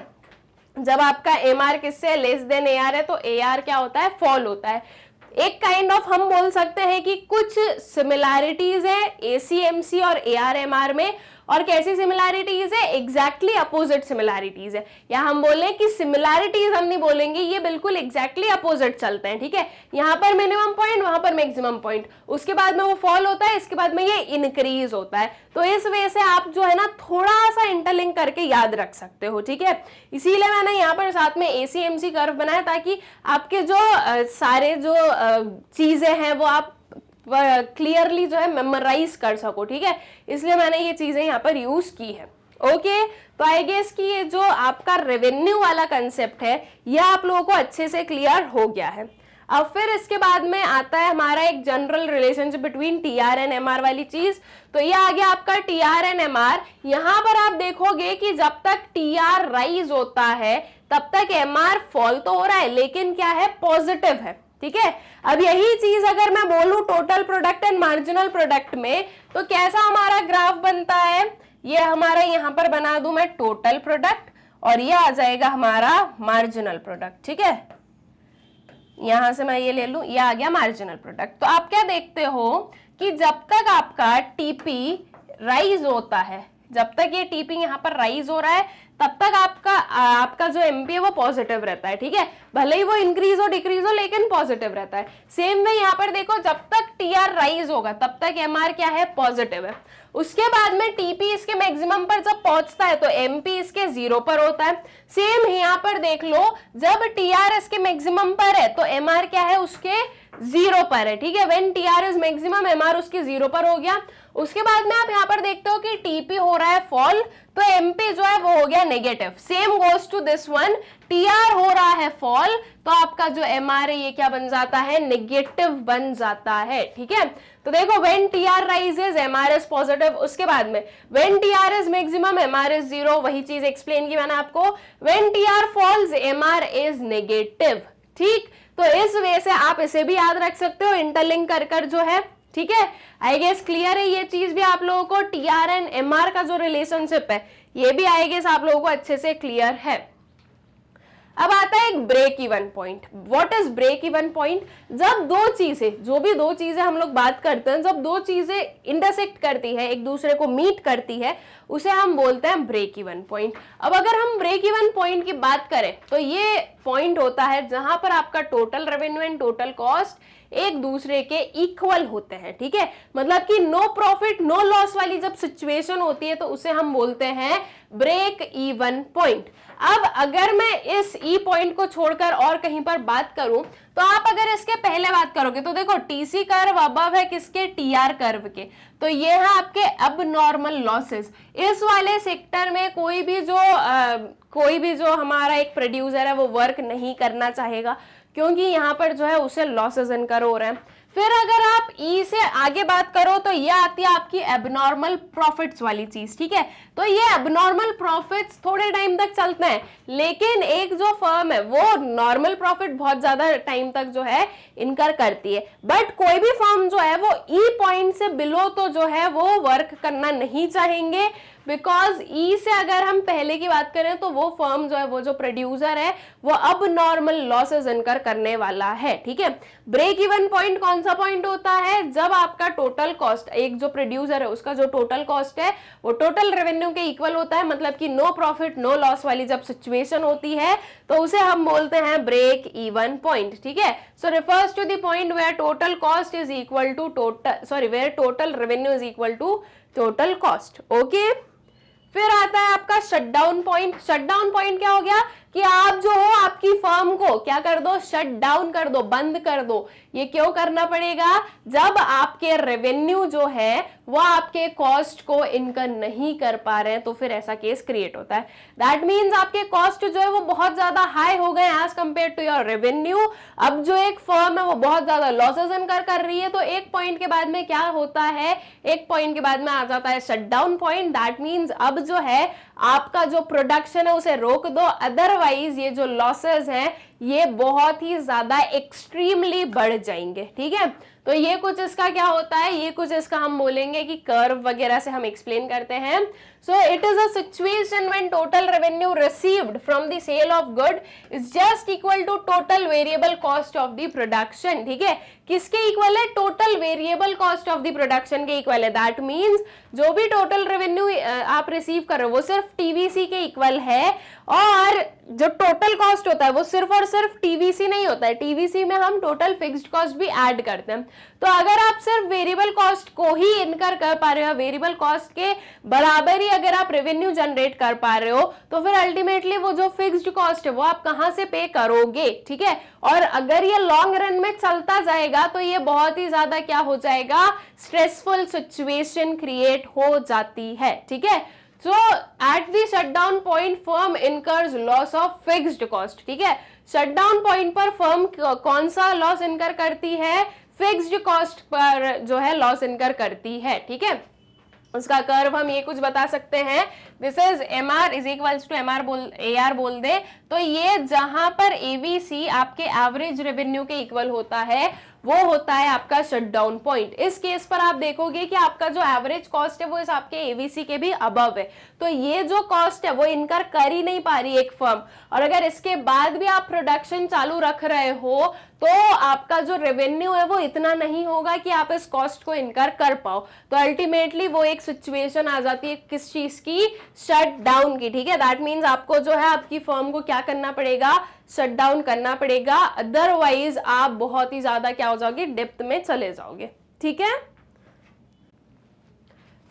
जब आपका एमआर किससे लेस देन एआर है तो एआर क्या होता है, फॉल होता है। एक काइंड ऑफ हम बोल सकते हैं कि कुछ सिमिलैरिटीज है एसीएमसी और एआरएमआर में, और कैसी सिमिलैरिटीज है, एग्जैक्टली अपोजिट सिमिलैरिटीज है। या हम बोलें कि सिमिलैरिटीज हम नहीं बोलेंगे, ये बिल्कुल एग्जैक्टली अपोजिट चलते हैं, ठीक है। यहाँ पर मिनिमम पॉइंट, वहां पर मैक्सिमम पॉइंट, उसके बाद में वो फॉल होता है, इसके बाद में ये इंक्रीज होता है। तो इस वजह से आप जो है ना थोड़ा सा इंटरलिंक करके याद रख सकते हो, ठीक है। इसीलिए मैंने यहाँ पर साथ में एसीएमसी कर्व बनाया ताकि आपके जो सारे जो चीजें हैं वो आप क्लियरली जो है मेमोराइज कर सको, ठीक है। इसलिए मैंने ये चीजें यहाँ पर यूज की है, ओके। तो आई गेस कि ये जो आपका रेवेन्यू वाला कंसेप्ट है ये आप लोगों को अच्छे से क्लियर हो गया है। अब फिर इसके बाद में आता है हमारा एक general relationship between TR and MR वाली चीज। तो ये आ गया आपका टीआर एंड एमआर। यहाँ पर आप देखोगे कि जब तक टीआर राइज होता है तब तक एमआर फॉल तो हो रहा है, लेकिन क्या है, पॉजिटिव है, ठीक है। अब यही चीज अगर मैं बोलूं total product and marginal product में तो कैसा हमारा ग्राफ बनता है, ये हमारा यहाँ पर बना दूं मैं टोटल प्रोडक्ट, और ये आ जाएगा हमारा मार्जिनल प्रोडक्ट, ठीक है। यहां से मैं ये ले लूं, ये आ गया मार्जिनल प्रोडक्ट। तो आप क्या देखते हो कि जब तक आपका टीपी राइज होता है, जब तक ये टीपी यहाँ पर राइज हो रहा है तब तक आपका जो एमपी है वो पॉजिटिव रहता है, ठीक है। भले ही वो इंक्रीज हो डिक्रीज हो लेकिन पॉजिटिव रहता है। सेम वे यहाँ पर देखो, जब तक टीआर राइज होगा तब तक एमआर क्या है, पॉजिटिव है। उसके बाद में टीपी इसके मैक्सिमम पर जब पहुंचता है तो एमपी इसके 0 पर होता है। सेम यहाँ पर देख लो, जब टीआर इसके मैक्सिमम पर है तो एमआर क्या है, उसके 0 पर है, ठीक है। When TR is maximum, MR उसके 0 पर हो गया। उसके बाद में आप यहाँ पर देखते हो कि टीपी हो रहा है फॉल, तो एमपी जो है वो हो गया negative. Same goes to this one, TR हो रहा है फॉल तो आपका जो एमआर है ये क्या बन जाता है, नेगेटिव बन जाता है, ठीक है। तो देखो when TR rises MR is positive, उसके बाद में when TR is maximum MR is 0, वही चीज एक्सप्लेन की मैंने आपको। When TR falls MR is negative, ठीक। तो इस वे से आप इसे भी याद रख सकते हो इंटरलिंक कर जो है, ठीक है। आई गेस क्लियर है ये चीज भी आप लोगों को, टीआर एंड एमआर का जो रिलेशनशिप है ये भी आई गेस आप लोगों को अच्छे से क्लियर है। अब आता है एक break even point. What is break even point, जब दो चीजें, जो भी दो चीजें हम लोग बात करते हैं, जब दो चीजें इंटरसेक्ट करती है, एक दूसरे को मीट करती है, उसे हम बोलते हैं ब्रेक इवन पॉइंट। अब अगर हम ब्रेक इवन पॉइंट की बात करें तो ये पॉइंट होता है जहां पर आपका total revenue and total cost एक दूसरे के इक्वल होते हैं, ठीक है। मतलब कि नो प्रॉफिट नो लॉस वाली जब सिचुएशन होती है तो उसे हम बोलते हैं ब्रेक इवन पॉइंट। अब अगर मैं इस ई पॉइंट को छोड़कर और कहीं पर बात करूं तो आप अगर इसके पहले बात करोगे तो देखो टीसी कर्व अबव है किसके, टीआर कर्व के, तो ये है आपके अब नॉर्मल लॉसेस। इस वाले सेक्टर में कोई भी जो हमारा एक प्रोड्यूसर है वो वर्क नहीं करना चाहेगा क्योंकि यहाँ पर जो है उसे लॉसेस इनकर हो रहे हैं। फिर अगर आप ई से आगे बात करो तो ये आती है आपकी एबनॉर्मल प्रॉफिट्स वाली चीज, ठीक है। तो ये एबनॉर्मल प्रॉफिट्स थोड़े टाइम तक चलते हैं, लेकिन एक जो फर्म है वो नॉर्मल प्रॉफिट बहुत ज्यादा टाइम तक जो है इनकर करती है। बट कोई भी फर्म जो है वो ई पॉइंट से बिलो तो जो है वो वर्क करना नहीं चाहेंगे, बिकॉज ई से अगर हम पहले की बात करें तो वो फर्म जो है, वो जो प्रोड्यूसर है वो अब नॉर्मल लॉसेस इनकर करने वाला है, ठीक है। ब्रेक इवन पॉइंट कौन कौन सा पॉइंट होता है, जब आपका टोटल कॉस्ट, एक जो प्रोड्यूसर है उसका जो टोटल कॉस्ट है वो टोटल रेवेन्यू के इक्वल होता है, मतलब कि नो प्रॉफिट नो लॉस वाली जब सिचुएशन होती है तो उसे हम बोलते हैं ब्रेक इवन पॉइंट, ठीक है। So refers to the point where total cost is equal to where total revenue is equal to total cost, okay. फिर आता है आपका शटडाउन पॉइंट। शटडाउन पॉइंट क्या हो गया कि आप जो हो आपकी फर्म को क्या कर दो, शट डाउन कर दो, बंद कर दो। ये क्यों करना पड़ेगा, जब आपके रेवेन्यू जो है वो आपके कॉस्ट को इनकर नहीं कर पा रहे हैं तो फिर ऐसा केस क्रिएट होता है। दैट मींस आपके कॉस्ट जो है वो बहुत ज्यादा हाई हो गए as compare to your revenue. अब जो एक फर्म है वो बहुत ज्यादा लॉसेस इनकर कर रही है, तो एक पॉइंट के बाद में क्या होता है, एक पॉइंट के बाद में आ जाता है शटडाउन पॉइंट। दैट मींस अब जो है आपका जो प्रोडक्शन है उसे रोक दो, अदरवाइज ये जो लॉसेस हैं ये बहुत ही ज्यादा एक्सट्रीमली बढ़ जाएंगे, ठीक है। तो ये कुछ इसका क्या होता है, ये कुछ इसका हम बोलेंगे कि कर्व वगैरह से हम एक्सप्लेन करते हैं। So it is a situation when total revenue received from the sale of good is just equal to total variable cost of the production, ठीक है। किसके इक्वल है, total variable cost of the production के equal है। That means जो भी total revenue आप receive कर रहे हो वो सिर्फ टीवीसी के इक्वल है, और जो टोटल कॉस्ट होता है वो सिर्फ और सिर्फ टीवीसी नहीं होता है, टीवीसी में हम टोटल फिक्स्ड कॉस्ट भी ऐड करते हैं। तो अगर आप सिर्फ वेरिएबल कॉस्ट को ही इनकर कर पा रहे हो, वेरिएबल कॉस्ट के बराबर ही अगर आप रेवेन्यू जनरेट कर पा रहे हो, तो फिर अल्टीमेटली वो जो फिक्स्ड कॉस्ट है वो आप कहां से पे करोगे, ठीक है। और अगर ये लॉन्ग रन में चलता जाएगा तो ये बहुत ही ज्यादा क्या हो जाएगा, स्ट्रेसफुल सिचुएशन क्रिएट हो जाती है, ठीक है। So at the shutdown point firm incurs loss of fixed cost, ठीक है। शटडाउन पॉइंट पर फर्म कौन सा लॉस इनकर करती है, फिक्स्ड कॉस्ट पर जो है लॉस इनकर करती है, ठीक है। उसका कर्व हम ये कुछ बता सकते हैं, this is MR is equals to AR बोल दे, तो ये जहां पर ABC आपके एवरेज रेवेन्यू के इक्वल होता है वो होता है आपका शटडाउन पॉइंट। इस केस पर आप देखोगे कि आपका जो एवरेज कॉस्ट है वो इस आपके ABC के भी अबव है, तो ये जो कॉस्ट है वो इनकर कर ही नहीं पा रही एक फर्म, और अगर इसके बाद भी आप प्रोडक्शन चालू रख रहे हो तो आपका जो रेवेन्यू है वो इतना नहीं होगा कि आप इस कॉस्ट को इनकर कर पाओ। तो अल्टीमेटली वो एक सिचुएशन आ जाती है किस चीज की, शट डाउन की, ठीक है। दैट मीन्स आपको जो है आपकी फर्म को क्या करना पड़ेगा, शट डाउन करना पड़ेगा, अदरवाइज आप बहुत ही ज्यादा क्या हो जाओगे, डेप्थ में चले जाओगे, ठीक है।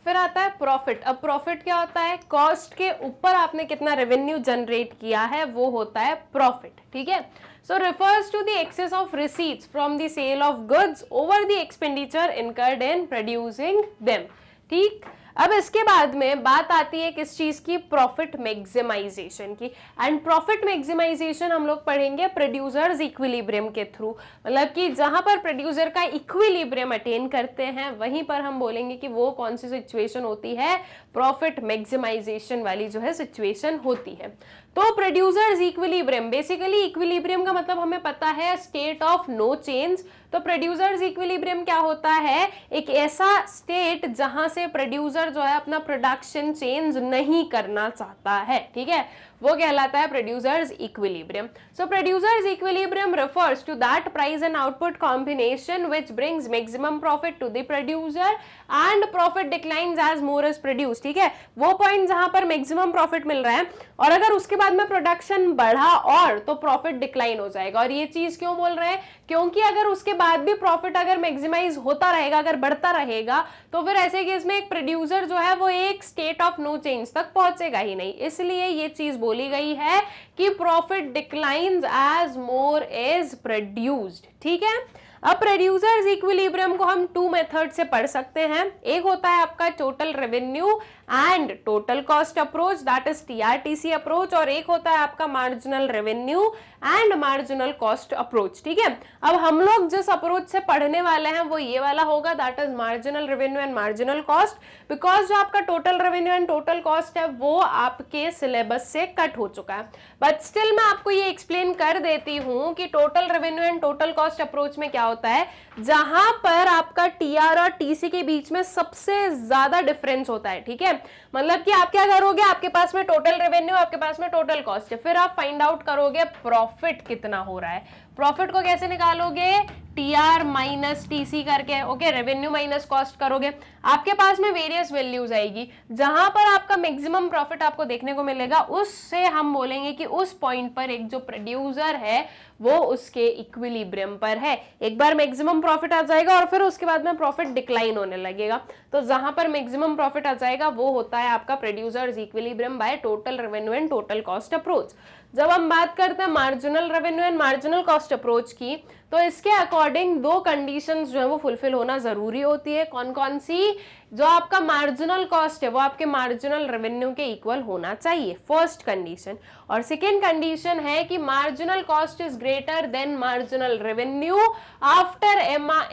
फिर आता है प्रॉफिट। अब प्रॉफिट क्या होता है, कॉस्ट के ऊपर आपने कितना रेवेन्यू जनरेट किया है वो होता है प्रॉफिट, ठीक है। सो refers to the excess of receipts from the sale of goods over the expenditure incurred in producing them, ठीक। अब इसके बाद में बात आती है किस चीज की, प्रॉफिट मैक्सिमाइजेशन की। एंड प्रॉफिट मैक्सिमाइजेशन हम लोग पढ़ेंगे प्रोड्यूसर्स इक्विलिब्रियम के थ्रू, मतलब कि जहां पर प्रोड्यूसर का इक्विलिब्रियम अटेन करते हैं वहीं पर हम बोलेंगे कि वो कौन सी सिचुएशन होती है, प्रॉफिट मैक्सिमाइजेशन वाली जो है सिचुएशन होती है। तो प्रोड्यूसर्स इक्विलिब्रियम, बेसिकली इक्विलिब्रियम का मतलब हमें पता है स्टेट ऑफ नो चेंज। तो प्रोड्यूसर्स इक्विलिब्रियम क्या होता है, एक ऐसा स्टेट जहां से प्रोड्यूसर जो है अपना प्रोडक्शन चेंज नहीं करना चाहता है, ठीक है, वो कहलाता है producers equilibrium. So producers equilibrium refers to that price and output combination which brings maximum profit to the producer and profit declines as more is produced, ठीक है। वो पॉइंट जहां पर मैक्सिमम प्रॉफिट मिल रहा है और अगर उसके बाद में प्रोडक्शन बढ़ा और तो प्रॉफिट डिक्लाइन हो जाएगा। और ये चीज क्यों बोल रहे हैं, क्योंकि अगर उसके बाद भी प्रॉफिट अगर मैक्सिमाइज होता रहेगा, अगर बढ़ता रहेगा, तो फिर ऐसे केस में एक प्रोड्यूसर जो है वो एक स्टेट ऑफ नो चेंज तक पहुंचेगा ही नहीं। इसलिए ये चीज बोली गई है कि profit declines as more is produced, ठीक है। अब प्रोड्यूसर्स इक्विलिब्रियम को हम टू मेथड से पढ़ सकते हैं। एक होता है आपका total revenue and total cost approach, that is TRTC approach, और एक होता है आपका marginal revenue and marginal cost approach, ठीक है। अब हम लोग जिस अप्रोच से पढ़ने वाले हैं वो ये वाला होगा, that is marginal revenue and marginal cost, because जो आपका total revenue and total cost है वो आपके सिलेबस से कट हो चुका है। बट स्टिल मैं आपको ये एक्सप्लेन कर देती हूँ कि total revenue and total cost approach में क्या होता है, जहां पर आपका TR और TC के बीच में सबसे ज्यादा डिफरेंस होता है, ठीक है। मतलब कि आप क्या करोगे, आपके पास में टोटल रेवेन्यू, आपके पास में टोटल कॉस्ट है, फिर आप फाइंड आउट करोगे प्रॉफिट कितना हो रहा है। प्रॉफिट को कैसे निकालोगे, TR माइनस TC करके, ओके, रेवेन्यू माइनस कॉस्ट करोगे, आपके पास में वेरियस वैल्यूज आएगी। जहां पर आपका मैक्सिमम प्रॉफिट आपको देखने को मिलेगा, उससे हम बोलेंगे कि उस पॉइंट पर एक जो प्रोड्यूसर है वो उसके इक्विलिब्रियम पर है। एक बार मैक्सिमम प्रॉफिट आ जाएगा और फिर उसके बाद में प्रॉफिट डिक्लाइन होने लगेगा। तो जहां पर मैक्सिमम प्रॉफिट आ जाएगा वो होता है आपका producers equilibrium by total revenue and total cost approach. जब हम बात करते हैं marginal revenue and marginal cost approach की, तो इसके अकॉर्डिंग दो कंडीशंस जो है वो फुलफिल होना जरूरी होती है। कौन कौन सी? जो आपका मार्जिनल कॉस्ट है वो आपके मार्जिनल रेवेन्यू के इक्वल होना चाहिए, फर्स्ट कंडीशन। और सेकेंड कंडीशन है कि marginal cost is greater than marginal revenue after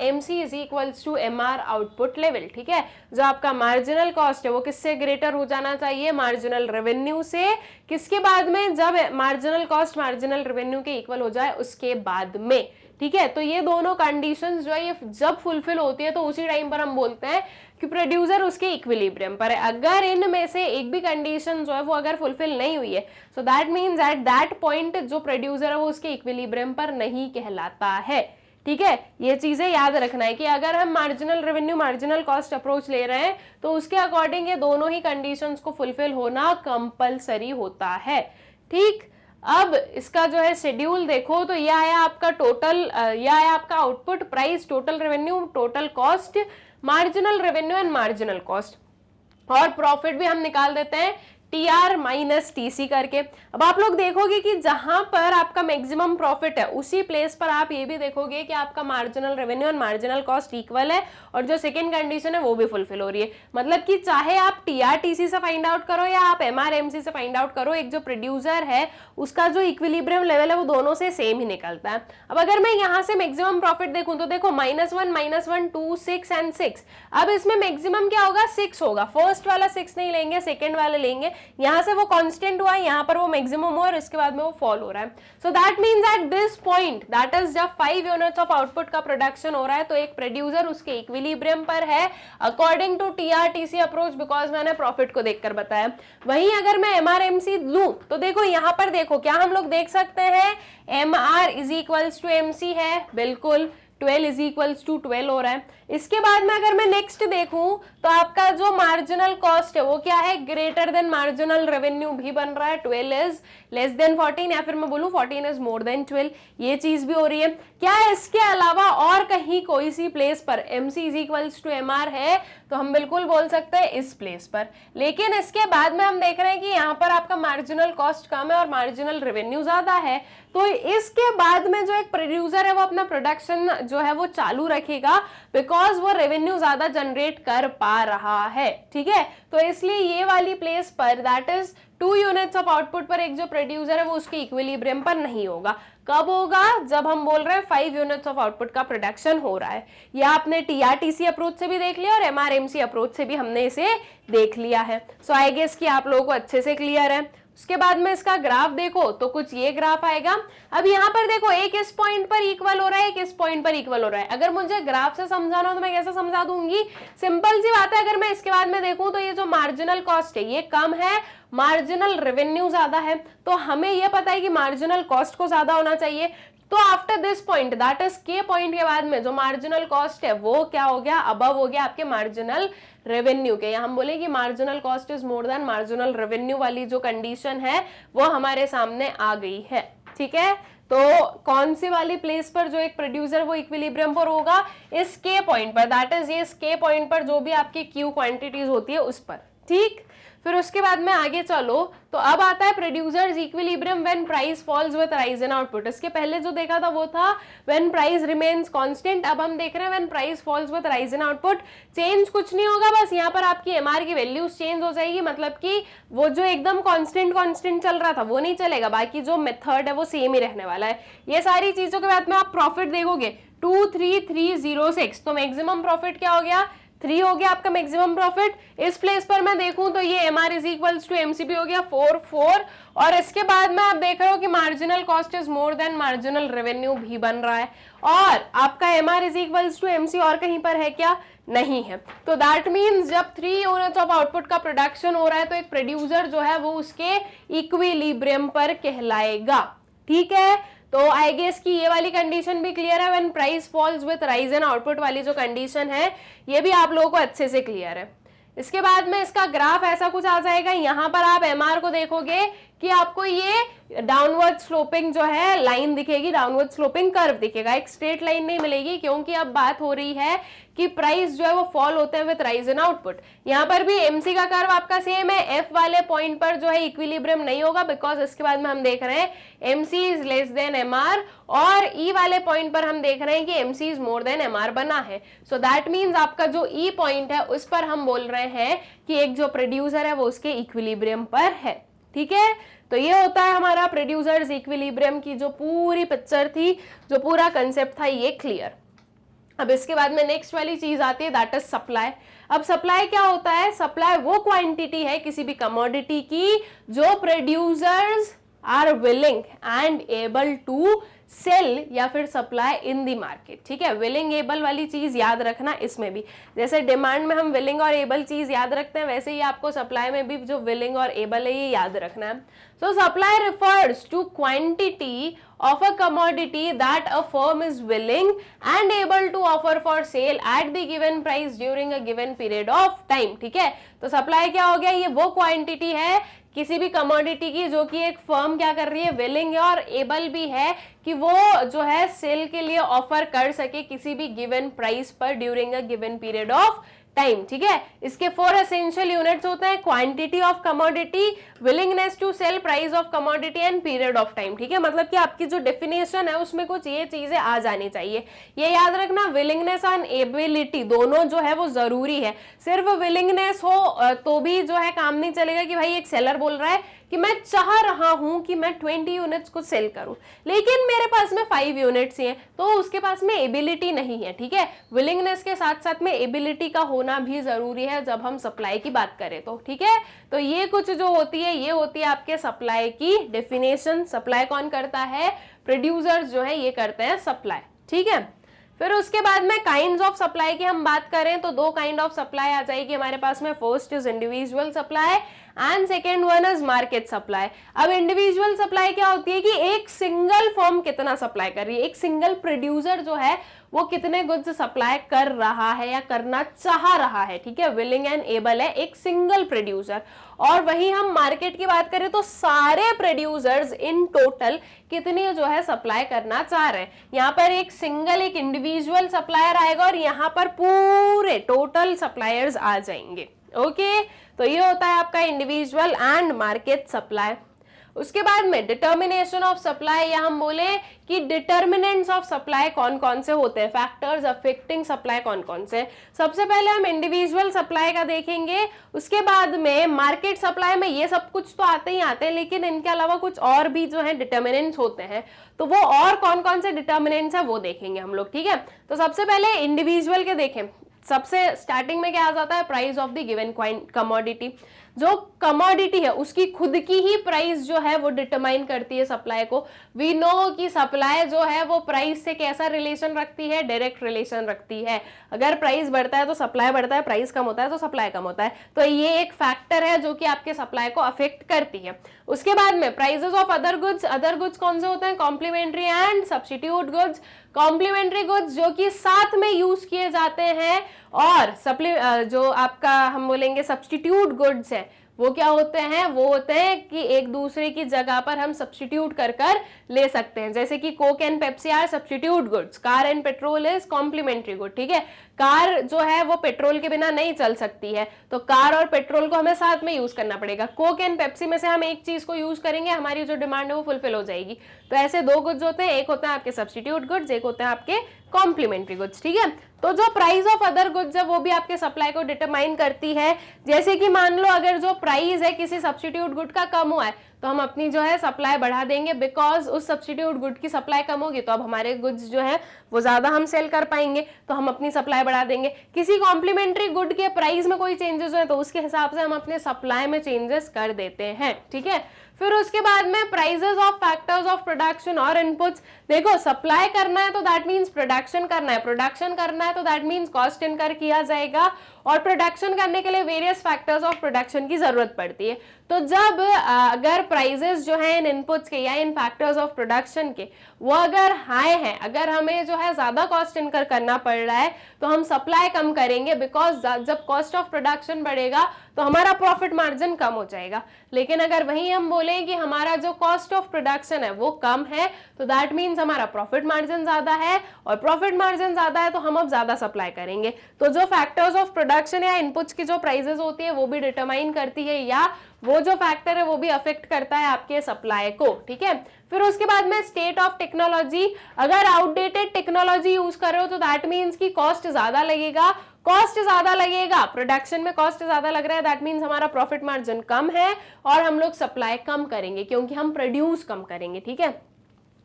MC is equals to MR output level. ठीक है, जो आपका मार्जिनल कॉस्ट है वो किससे ग्रेटर हो जाना चाहिए? मार्जिनल रेवेन्यू से। किसके बाद में? जब मार्जिनल कॉस्ट मार्जिनल रेवेन्यू के इक्वल हो जाए उसके बाद में। ठीक है, तो ये दोनों कंडीशंस जो है ये जब फुलफिल होती है तो उसी टाइम पर हम बोलते हैं कि प्रोड्यूसर उसके इक्विलिब्रियम पर है। अगर इनमें से एक भी कंडीशन जो है वो अगर फुलफिल नहीं हुई है, so that means at that point जो प्रोड्यूसर है वो उसके इक्विलिब्रियम पर नहीं कहलाता है। ठीक है, ये चीजें याद रखना है कि अगर हम marginal revenue marginal cost approach ले रहे हैं तो उसके अकॉर्डिंग ये दोनों ही कंडीशंस को फुलफिल होना कंपलसरी होता है। ठीक, अब इसका जो है शेड्यूल देखो तो यह आया आपका टोटल, यह आया आपका output price, total revenue, total cost, marginal revenue and marginal cost, और प्रॉफिट भी हम निकाल देते हैं TR माइनस TC करके। अब आप लोग देखोगे कि जहां पर आपका मैक्सिमम प्रॉफिट है उसी प्लेस पर आप ये भी देखोगे कि आपका मार्जिनल रेवेन्यू और मार्जिनल कॉस्ट इक्वल है, और जो सेकंड कंडीशन है वो भी फुलफिल हो रही है। मतलब कि चाहे आप TR TC से फाइंड आउट करो या आप MR MC से फाइंड आउट करो, एक जो प्रोड्यूसर है उसका जो इक्विलिब्रियम लेवल है वो दोनों से सेम ही निकलता है। अब अगर मैं यहाँ से मैक्सिमम प्रॉफिट देखूं तो देखो -1, 2, 6 एंड 6। अब इसमें मैक्सिमम क्या होगा? 6 होगा। फर्स्ट वाला 6 नहीं लेंगे, सेकेंड वाला लेंगे। यहां से वो कांस्टेंट हुआ, यहां पर वो मैक्सिमम हुआ और इसके बाद में वो फॉल हो रहा है। So that means at this point, that is जब 5 यूनिट्स ऑफ आउटपुट का प्रोडक्शन हो रहा है तो एक प्रोड्यूसर उसके इक्विलिब्रियम पर है according to TR TC approach, because मैंने प्रॉफिट को देखकर बताया। वहीं अगर मैं MR MC लूं तो देखो यहां पर देखो क्या हम लोग देख सकते हैं, MR is equals to MC है, बिल्कुल 12 इज इक्वल्स टू 12 हो रहा है। इसके बाद में अगर मैं नेक्स्ट देखूं तो आपका जो मार्जिनल कॉस्ट है वो क्या है? ग्रेटर देन मार्जिनल रेवेन्यू भी बन रहा है, 12 इज लेस देन 14, या फिर मैं बोलूं 14 इज मोर देन 12, ये चीज भी हो रही है। क्या इसके अलावा और कहीं कोई सी प्लेस पर MC is equals to MR है तो हम बिल्कुल बोल सकते हैं इस प्लेस पर। लेकिन इसके बाद में हम देख रहे हैं कि यहाँ पर आपका मार्जिनल कॉस्ट कम है और मार्जिनल रेवेन्यू ज्यादा है, तो इसके बाद में जो एक प्रोड्यूसर है वो अपना प्रोडक्शन जो है वो चालू रखेगा, बिकॉज वो रेवेन्यू ज्यादा जनरेट कर पा रहा है। ठीक है, तो इसलिए ये वाली प्लेस पर that is 2 units of output पर एक जो प्रोड्यूसर है वो उसके इक्विलिब्रियम पर नहीं होगा। कब होगा? जब हम बोल रहे हैं 5 यूनिट्स ऑफ आउटपुट का प्रोडक्शन हो रहा है। यह आपने TR TC अप्रोच से भी देख लिया और MR MC अप्रोच से भी हमने इसे देख लिया है। सो आई गेस कि आप लोगों को अच्छे से क्लियर है। उसके बाद में इसका ग्राफ देखो तो कुछ ये ग्राफ आएगा। अब यहाँ पर देखो एक इस पॉइंट पर इक्वल हो रहा है, एक इस पॉइंट पर इक्वल हो रहा है। अगर मुझे ग्राफ से समझाना हो तो मैं कैसे समझा दूंगी? सिंपल सी बात है, अगर मैं इसके बाद में देखूं तो ये जो मार्जिनल कॉस्ट है ये कम है, मार्जिनल रेवेन्यू ज्यादा है, तो हमें ये पता है कि मार्जिनल कॉस्ट को ज्यादा होना चाहिए। तो after this point that is के पॉइंट के बाद में जो मार्जिनल कॉस्ट है वो क्या हो गया? अबव हो गया आपके मार्जिनल रेवेन्यू के। या हम बोले कि marginal cost is more than marginal revenue वाली जो कंडीशन है वो हमारे सामने आ गई है। ठीक है, तो कौन सी वाली प्लेस पर जो एक प्रोड्यूसर वो इक्विलिब्रियम पर होगा? इस के पॉइंट पर, दैट इज ये के पॉइंट पर जो भी आपकी क्यू क्वांटिटीज होती है उस पर। ठीक, फिर उसके बाद में आगे चलो तो अब आता है producers equilibrium when price falls with rise in output. इसके पहले जो देखा था वो था व्हेन प्राइस रिमेन्स कांस्टेंट, अब हम देख रहे हैं when price falls with rise in output. Change कुछ नहीं होगा, बस यहाँ पर आपकी MR की वैल्यूज चेंज हो जाएगी, मतलब कि वो जो एकदम कांस्टेंट चल रहा था वो नहीं चलेगा, बाकी जो मेथड है वो सेम ही रहने वाला है। ये सारी चीजों के बाद में आप प्रॉफिट देखोगे 23306, तो मैक्सिमम प्रॉफिट क्या हो गया? 3 हो गया आपका मैक्सिमम प्रॉफिट। इस प्लेस पर मैं देखूं तो ये MR is equals to MC भी हो गया 4, और इसके बाद में आप देख रहे हो कि marginal cost is more than marginal revenue भी बन रहा है, और आपका MR is equals to MC और कहीं पर है क्या? नहीं है। तो दैट मीन्स जब 3 यूनिट्स ऑफ आउटपुट का प्रोडक्शन हो रहा है तो एक प्रोड्यूसर जो है वो उसके इक्विलिब्रियम पर कहलाएगा। ठीक है, तो आई गेस कि ये वाली कंडीशन भी क्लियर है। When price falls with rise in output वाली जो कंडीशन है ये भी आप लोगों को अच्छे से क्लियर है। इसके बाद में इसका ग्राफ ऐसा कुछ आ जाएगा, यहाँ पर आप एमआर को देखोगे कि आपको ये डाउनवर्ड स्लोपिंग जो है लाइन दिखेगी, डाउनवर्ड स्लोपिंग कर्व दिखेगा, एक स्ट्रेट लाइन नहीं मिलेगी, क्योंकि अब बात हो रही है कि प्राइस जो है वो फॉल होते हैं विद राइज इन आउटपुट। यहाँ पर भी एमसी का कर्व आपका सेम है, एफ वाले पॉइंट पर जो है इक्विलिब्रियम नहीं होगा, बिकॉज इसके बाद में हम देख रहे हैं MC is less then MR, और ई वाले पॉइंट पर हम देख रहे हैं कि MC is more then MR बना है। सो दैट मीन्स आपका जो ई पॉइंट है उस पर हम बोल रहे हैं कि एक जो प्रोड्यूसर है वो उसके इक्विलिब्रियम पर है। ठीक है, तो ये होता है हमारा प्रोड्यूसर्स इक्विलिब्रियम की जो पूरी पिक्चर थी, जो पूरा कंसेप्ट था, ये क्लियर। अब इसके बाद में नेक्स्ट वाली चीज आती है, दैट इज सप्लाई। अब सप्लाई क्या होता है? सप्लाई वो क्वांटिटी है किसी भी कमोडिटी की जो producers are willing and able to sell या फिर सप्लाई इन दी मार्केट। ठीक है, विलिंग एबल वाली चीज याद रखना इसमें भी, जैसे डिमांड में हम विलिंग और एबल चीज याद रखते हैं, वैसे ही आपको सप्लाई में भी जो विलिंग और एबल है ये याद रखना है। So supply refers to quantity of a commodity that a firm is willing and able to offer for sale at the given price during a given period of time। ठीक है, तो supply क्या हो गया? ये वो क्वांटिटी है किसी भी कमोडिटी की जो कि एक फर्म क्या कर रही है, विलिंग है और एबल भी है कि वो जो है सेल के लिए ऑफर कर सके किसी भी गिवन प्राइस पर during a given period of time. ठीक है, इसके 4 एसेंशियल यूनिट्स होते हैं, quantity of commodity, willingness to sell, price of commodity and period of time. ठीक है, मतलब कि आपकी जो डेफिनेशन है उसमें कुछ ये चीजें आ जानी चाहिए। ये याद रखना, विलिंगनेस एंड एबिलिटी दोनों जो है वो जरूरी है। सिर्फ विलिंगनेस हो तो भी जो है काम नहीं चलेगा कि भाई एक सेलर बोल रहा है कि मैं चाह रहा हूं कि मैं 20 यूनिट्स को सेल करूं, लेकिन मेरे पास में 5 यूनिट्स ही हैं, तो उसके पास में एबिलिटी नहीं है। ठीक है, विलिंगनेस के साथ साथ में एबिलिटी का होना भी जरूरी है जब हम सप्लाई की बात करें तो। ठीक है, तो ये कुछ जो होती है ये होती है आपके सप्लाई की डेफिनेशन। सप्लाई कौन करता है? प्रोड्यूसर्स जो है ये करते हैं सप्लाई। ठीक है, फिर उसके बाद में काइंड्स ऑफ सप्लाई की हम बात करें तो 2 काइंड ऑफ सप्लाई आ जाएगी हमारे पास में। First is individual supply and second one is market supply. अब इंडिविजुअल सप्लाई क्या होती है कि एक सिंगल फर्म कितना सप्लाई कर रही है, एक सिंगल प्रोड्यूसर जो है वो कितने गुड्स सप्लाई कर रहा है या करना चाह रहा है। ठीक है, विलिंग एंड एबल है एक सिंगल प्रोड्यूसर। और वही हम मार्केट की बात करें तो सारे प्रोड्यूसर्स इन टोटल कितनी जो है सप्लाई करना चाह रहे हैं। यहाँ पर एक सिंगल एक इंडिविजुअल सप्लायर आएगा और यहाँ पर पूरे टोटल सप्लायर्स आ जाएंगे। ओके, तो ये होता है आपका इंडिविजुअल एंड मार्केट सप्लाई। उसके बाद में डिटर्मिनेशन ऑफ सप्लाई, या हम बोले कि डिटर्मिनेंट्स ऑफ सप्लाई कौन कौन से होते हैं, फैक्टर्स अफेक्टिंग सप्लाई कौन कौन से। सबसे पहले हम इंडिविजुअल सप्लाई का देखेंगे, उसके बाद में मार्केट सप्लाई में ये सब कुछ तो आते ही आते हैं, लेकिन इनके अलावा कुछ और भी जो है डिटर्मिनेंट्स होते हैं, तो वो और कौन कौन से डिटर्मिनेंट्स है वो देखेंगे हम लोग। ठीक है, तो सबसे पहले इंडिविजुअल के देखें। सबसे स्टार्टिंग में क्या आ जाता है? Price of the given commodity. जो कमोडिटी है उसकी खुद की ही प्राइस जो है वो डिटरमाइन करती है सप्लाई को। वी नो कि सप्लाई जो है वो प्राइस से कैसा रिलेशन रखती है, डायरेक्ट रिलेशन रखती है। अगर प्राइस बढ़ता है तो सप्लाई बढ़ता है, प्राइस कम होता है तो सप्लाई कम होता है। तो ये एक फैक्टर है जो कि आपके सप्लाई को अफेक्ट करती है। उसके बाद में prices of other goods. Other goods कौन से होते हैं? Complementary and substitute goods. Complementary goods जो कि साथ में यूज किए जाते हैं, और जो आपका हम बोलेंगे सब्स्टिट्यूट गुड्स है वो क्या होते हैं? वो होते हैं कि एक दूसरे की जगह पर हम सब्स्टिट्यूट कर कर ले सकते हैं, जैसे कि Coke and Pepsi are substitute goods, car and petrol is complementary good. ठीक है, कार जो है वो पेट्रोल के बिना नहीं चल सकती है, तो कार और पेट्रोल को हमें साथ में यूज करना पड़ेगा। कोक एंड पेप्सी में से हम एक चीज को यूज करेंगे, हमारी जो डिमांड है वो फुलफिल हो जाएगी। तो ऐसे 2 गुड्स होते हैं, एक होता है आपके सब्स्टिट्यूट गुड्स, एक होते हैं आपके कॉम्प्लीमेंट्री गुड्स। ठीक है, तो जो प्राइस ऑफ अदर गुड्स है वो भी आपके सप्लाई को डिटरमाइन करती है। जैसे कि मान लो अगर जो प्राइस है किसी सब्स्टिट्यूट गुड का कम हुआ है तो हम अपनी जो है सप्लाई बढ़ा देंगे, बिकॉज उस सब्स्टिट्यूट गुड की सप्लाई कम होगी तो अब हमारे गुड्स जो है वो ज्यादा हम सेल कर पाएंगे, तो हम अपनी सप्लाई बढ़ा देंगे। किसी कॉम्प्लीमेंट्री गुड के प्राइस में कोई चेंजेस हो तो उसके हिसाब से हम अपने सप्लाई में चेंजेस कर देते हैं। ठीक है, फिर उसके बाद में prices of factors of production और इनपुट्स। देखो सप्लाई करना है तो दैट मीन्स प्रोडक्शन करना है, प्रोडक्शन करना है तो दैट मीन्स कॉस्ट इनकर किया जाएगा, और प्रोडक्शन करने के लिए वेरियस फैक्टर्स ऑफ प्रोडक्शन की जरूरत पड़ती है। तो जब अगर प्राइजेस जो है इन इनपुट्स के या इन फैक्टर्स ऑफ प्रोडक्शन के वो अगर हाई है, अगर हमें जो है ज्यादा कॉस्ट इनकर करना पड़ रहा है तो हम सप्लाई कम करेंगे, बिकॉज जब कॉस्ट ऑफ प्रोडक्शन बढ़ेगा तो हमारा प्रॉफिट मार्जिन कम हो जाएगा। लेकिन अगर वहीं हम बोले कि हमारा जो कॉस्ट ऑफ प्रोडक्शन है वो कम है तो दैट मीन्स हमारा प्रॉफिट मार्जिन ज्यादा है, और प्रॉफिट मार्जिन ज्यादा है तो हम अब ज्यादा सप्लाई करेंगे। तो जो फैक्टर्स ऑफ प्रोडक्शन या इनपुट्स की जो प्राइसेस होती है वो भी डिटरमाइन करती है, या वो जो फैक्टर है वो भी अफेक्ट करता है आपके सप्लाई को। ठीक है, फिर उसके बाद में स्टेट ऑफ टेक्नोलॉजी। अगर आउटडेटेड टेक्नोलॉजी यूज कर रहे हो तो दैट मीन्स की कॉस्ट ज्यादा लगेगा, कॉस्ट ज्यादा लगेगा, प्रोडक्शन में कॉस्ट ज्यादा लग रहा है, दैट मीन्स हमारा प्रॉफिट मार्जिन कम है और हम लोग सप्लाई कम करेंगे क्योंकि हम प्रोड्यूस कम करेंगे। ठीक है,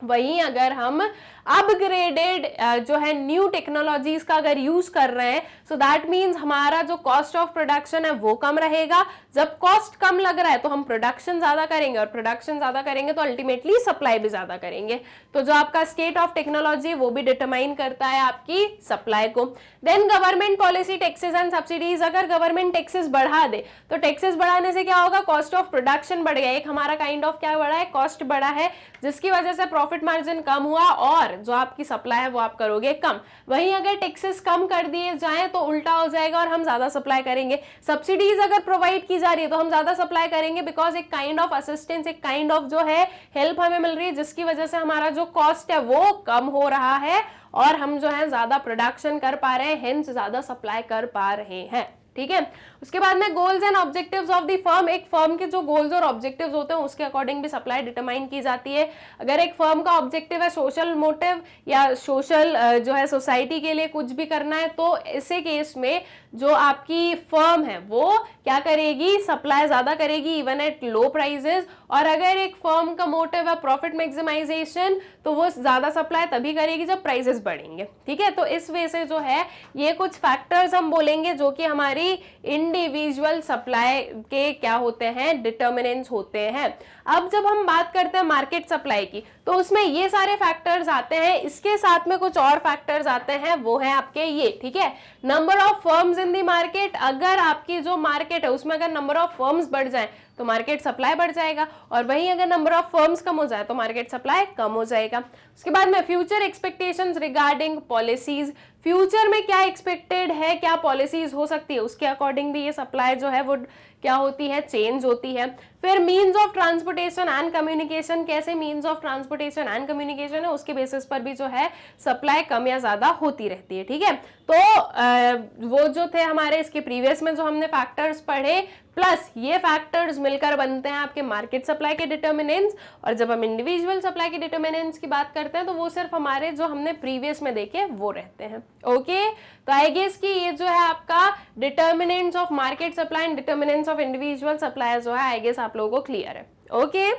वहीं अगर हम अपग्रेडेड जो है न्यू टेक्नोलॉजीज का अगर यूज कर रहे हैं सो दैट मीन्स हमारा जो कॉस्ट ऑफ प्रोडक्शन है वो कम रहेगा। जब कॉस्ट कम लग रहा है तो हम प्रोडक्शन ज्यादा करेंगे, और प्रोडक्शन ज्यादा करेंगे तो अल्टीमेटली सप्लाई भी ज्यादा करेंगे। तो जो आपका स्टेट ऑफ टेक्नोलॉजी वो भी डिटरमाइन करता है आपकी सप्लाई को। Then government policy, taxes and subsidies. अगर गवर्नमेंट टैक्सेस बढ़ा दे तो टैक्सेस बढ़ाने से क्या होगा, कॉस्ट ऑफ प्रोडक्शन बढ़ गया, एक हमारा काइंड ऑफ क्या बढ़ा है, कॉस्ट बढ़ा है, जिसकी वजह से प्रॉफिट मार्जिन कम हुआ और जो आपकी सप्लाई है वो आप करोगे कम। वहीं अगर टैक्सेस कम कर दिए जाएं तो उल्टा हो जाएगा और हम ज्यादा सप्लाई करेंगे। सब्सिडीज अगर प्रोवाइड की जा रही है तो हम ज्यादा सप्लाई करेंगे, बिकॉज एक काइंड ऑफ असिस्टेंस, एक काइंड ऑफ जो है हेल्प हमें मिल रही है, जिसकी वजह से हमारा जो कॉस्ट है वो कम हो रहा है और हम जो है ज्यादा प्रोडक्शन कर पा रहे हैं, हेंस ज्यादा सप्लाई कर पा रहे हैं। ठीक है, उसके बाद में goals and objectives of the firm. एक फर्म के जो गोल्स और ऑब्जेक्टिव्स होते हैं उसके अकॉर्डिंग भी सप्लाई डिटरमाइन की जाती है। अगर एक फर्म का ऑब्जेक्टिव है सोशल मोटिव या सोशल जो है सोसाइटी के लिए कुछ भी करना है तो ऐसे केस में जो आपकी फर्म है वो क्या करेगी, सप्लाई ज्यादा करेगी इवन एट लो प्राइजेस। और अगर एक फर्म का मोटिव है प्रॉफिट मैक्सिमाइजेशन तो वो ज्यादा सप्लाई तभी करेगी जब प्राइसेस बढ़ेंगे। ठीक है, तो इस वजह से जो है ये कुछ फैक्टर्स हम बोलेंगे जो कि हमारी इंडिविजुअल सप्लाई के क्या होते हैं, डिटर्मिनेंट्स होते हैं। अब जब हम बात करते हैं मार्केट सप्लाई की तो उसमें ये सारे फैक्टर्स आते हैं, इसके साथ में कुछ और फैक्टर्स आते हैं, वो है आपके ये। ठीक है, number of firms in the market. अगर आपकी जो मार्केट है उसमें अगर नंबर ऑफ फर्म्स बढ़ जाए तो मार्केट सप्लाई बढ़ जाएगा, और वहीं अगर नंबर ऑफ फर्म्स कम हो जाए तो मार्केट सप्लाई कम हो जाएगा। उसके बाद में future expectations regarding policies. Future में क्या एक्सपेक्टेड है, क्या पॉलिसीज हो सकती है, उसके अकॉर्डिंग भी ये सप्लाई जो है वो क्या होती है, चेंज होती है। फिर means of transportation and communication, कैसे means of transportation and communication है उसके बेसिस पर भी जो है सप्लाई कम या ज्यादा होती रहती है। ठीक है, तो वो जो थे हमारे इसके प्रीवियस में जो हमने फैक्टर्स पढ़े प्लस ये फैक्टर्स मिलकर बनते हैं आपके मार्केट सप्लाई के डिटर्मिनेंट्स। और जब हम इंडिविजुअल सप्लाई के डिटर्मिनेंट्स की बात करते हैं तो वो सिर्फ हमारे जो हमने प्रीवियस में देखे वो रहते हैं। ओके, तो आई गेस कि ये जो है आपका determinants of market supply and determinants of individual supply जो है आई गेस आप लोगों को क्लियर है। ओके,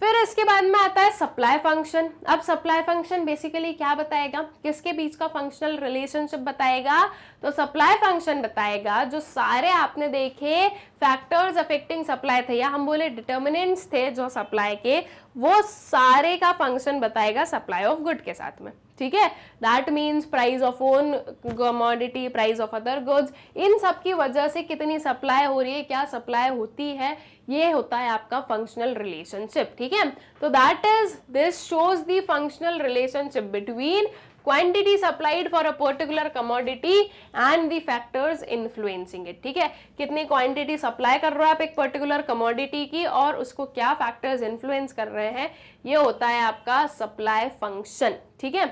फिर इसके बाद में आता है सप्लाई फंक्शन। अब सप्लाई फंक्शन बेसिकली क्या बताएगा, किसके बीच का फंक्शनल रिलेशनशिप बताएगा, तो सप्लाई फंक्शन बताएगा जो सारे आपने देखे फैक्टर्स अफेक्टिंग सप्लाई थे या हम बोले डिटर्मिनेंट्स थे जो सप्लाई के, वो सारे का फंक्शन बताएगा सप्लाई ऑफ गुड के साथ में। ठीक है, that means price of own commodity, price of other goods, इन सब की वजह से कितनी सप्लाई हो रही है, क्या सप्लाई होती है, ये होता है आपका फंक्शनल रिलेशनशिप। ठीक है, तो that is this shows the functional relationship between quantity supplied for a particular commodity and the factors influencing it। ठीक है, कितनी क्वांटिटी सप्लाई कर रहे हो आप एक पर्टिकुलर कमोडिटी की और उसको क्या फैक्टर्स इन्फ्लुएंस कर रहे हैं, ये होता है आपका सप्लाई फंक्शन। ठीक है,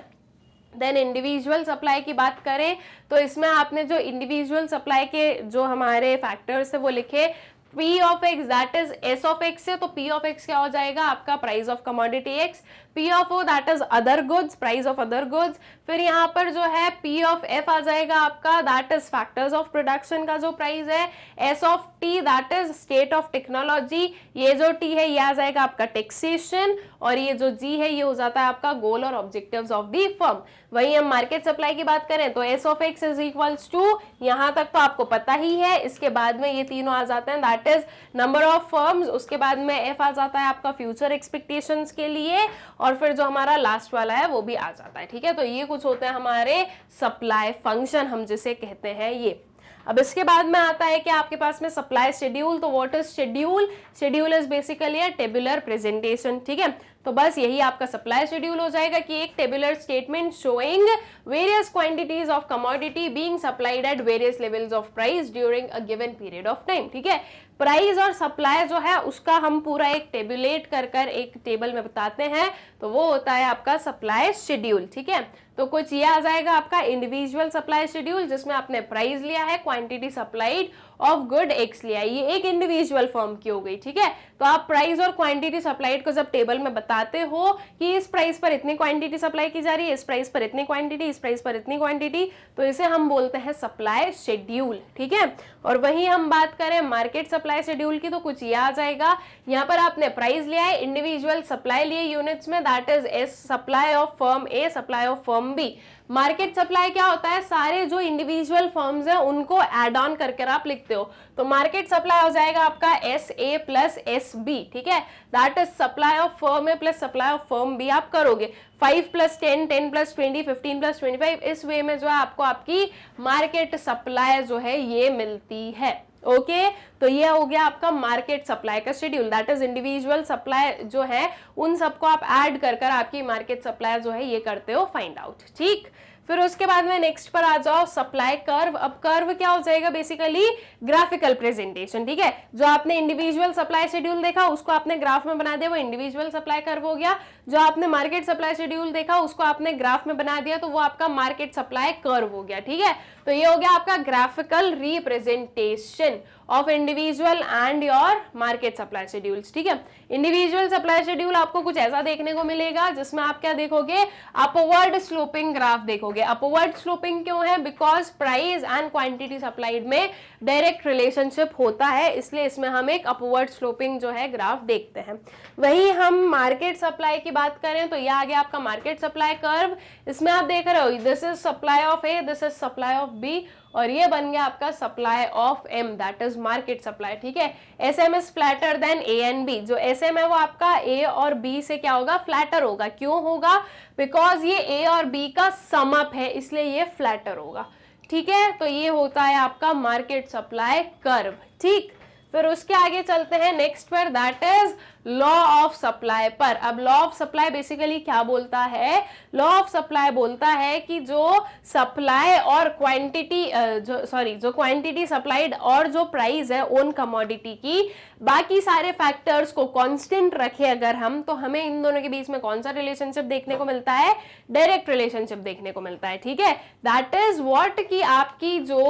देन इंडिविजुअल सप्लाई की बात करें तो इसमें आपने जो इंडिविजुअल सप्लाई के जो हमारे फैक्टर्स है वो लिखे, P of x that is S of x है, तो P of x क्या हो जाएगा आपका price of commodity x, P of O that is other goods, price of other goods. फिर यहाँ पर जो है P of F आ जाएगा आपका, that is factors of production का जो प्राइस है। S of T that is state of technology, ये जो T है ये आ जाएगा आपका टैक्सेशन, और ये जो G है ये हो जाता है आपका गोल और ऑब्जेक्टिव्स ऑफ द फर्म। वही हम मार्केट सप्लाई की बात करें तो S of X is equals to, यहाँ तक तो आपको पता ही है, इसके बाद में ये तीनों आ जाते हैं, that is number of firms, उसके बाद में F आ जाता है आपका फ्यूचर एक्सपेक्टेशंस के लिए, और फिर जो हमारा लास्ट वाला है वो भी आ जाता है। ठीक है, तो ये कुछ होते हैं हमारे सप्लाई फंक्शन, हम जिसे कहते हैं ये। अब इसके बाद में आता है कि आपके पास में सप्लाई शेड्यूल। तो what is schedule? Schedule is basically a tabular presentation. ठीक है, तो बस यही आपका सप्लाई शेड्यूल हो जाएगा कि एक tabular statement showing various quantities of commodity being supplied at various levels of price during a given period of time. ठीक है, प्राइस और सप्लाई जो है उसका हम पूरा एक टेबुलेट कर एक टेबल में बताते हैं, तो वो होता है आपका सप्लाई शेड्यूल। ठीक है, तो कुछ ये आ जाएगा आपका इंडिविजुअल सप्लाई शेड्यूल, जिसमें आपने प्राइस लिया है, quantity supplied of good x लिया, ये एक इंडिविजुअल फर्म की हो गई। ठीक है, तो आप प्राइस और क्वांटिटी सप्लाइड को जब टेबल में बताते हो कि इस प्राइस पर इतनी क्वांटिटी सप्लाई की जा रही है, इस प्राइस पर इतनी क्वांटिटी, इस प्राइस पर इतनी क्वांटिटी, तो इसे हम बोलते हैं सप्लाई शेड्यूल। ठीक है, और वहीं हम बात करें मार्केट सप्लाई शेड्यूल की तो कुछ ये आ जाएगा, यहाँ पर आपने प्राइस लिया है, इंडिविजुअल सप्लाई लिए यूनिट्स में, that is S supply of firm A, supply of firm B. Market supply क्या होता है? सारे जो इंडिविजुअल फर्म्स हैं उनको एड ऑन करके आप लिखते हो, तो मार्केट सप्लाई हो जाएगा आपका S A plus S B. ठीक है, that is supply of firm A plus supply of firm B. आप करोगे 5 + 10, 10 + 20, 15 + 25, इस वे में जो है आपको आपकी मार्केट सप्लाई जो है ये मिलती है। ओके, तो ये हो गया आपका मार्केट सप्लाई का schedule, that is individual supply जो है उन सबको आप ऐड कर आपकी मार्केट सप्लाई जो है ये करते हो फाइंड आउट। ठीक, फिर उसके बाद में नेक्स्ट पर आ जाओ सप्लाई कर्व। अब कर्व क्या हो जाएगा? Basically graphical presentation. ठीक है, जो आपने इंडिविजुअल सप्लाई शेड्यूल देखा उसको आपने ग्राफ में बना दिया, वो इंडिविजुअल सप्लाई कर्व हो गया। जो आपने मार्केट सप्लाई शेड्यूल देखा उसको आपने ग्राफ में बना दिया, तो वो आपका मार्केट सप्लाई कर्व हो गया। ठीक है, तो ये हो गया आपका graphical representation of individual and your market supply schedules. ठीक है, इंडिविजुअल सप्लाई शेड्यूल आपको कुछ ऐसा देखने को मिलेगा जिसमें आप क्या देखोगे? अपवर्ड स्लोपिंग ग्राफ देखोगे। अपवर्ड स्लोपिंग क्यों है? Because price and quantity supplied में डायरेक्ट रिलेशनशिप होता है, इसलिए इसमें हम एक अपवर्ड स्लोपिंग जो है ग्राफ देखते हैं। वही हम मार्केट सप्लाई की बात करें तो यह आ गया आपका मार्केट सप्लाई कर्व। इसमें आप देख रहे हो this is supply of A, this is supply of B, और ये बन गया आपका supply of M, that is market supply. ठीक है, S M is flatter than A and B. जो एस एम है वो आपका ए और बी से क्या होगा? फ्लैटर होगा। क्यों होगा? बिकॉज ये ए और बी का सम अप है, इसलिए ये फ्लैटर होगा। ठीक है, तो ये होता है आपका मार्केट सप्लाई कर्व। ठीक, फिर उसके आगे चलते हैं नेक्स्ट पर, that is law of supply पर। अब लॉ ऑफ सप्लाई बेसिकली क्या बोलता है? लॉ ऑफ सप्लाई बोलता है कि जो सप्लाई और क्वांटिटी जो क्वांटिटी सप्लाइड और जो प्राइस है उन कमोडिटी की, बाकी सारे फैक्टर्स को कांस्टेंट रखे अगर हम, तो हमें इन दोनों के बीच में कौन सा रिलेशनशिप देखने को मिलता है? डायरेक्ट रिलेशनशिप देखने को मिलता है। ठीक है, दैट इज व्हाट कि आपकी जो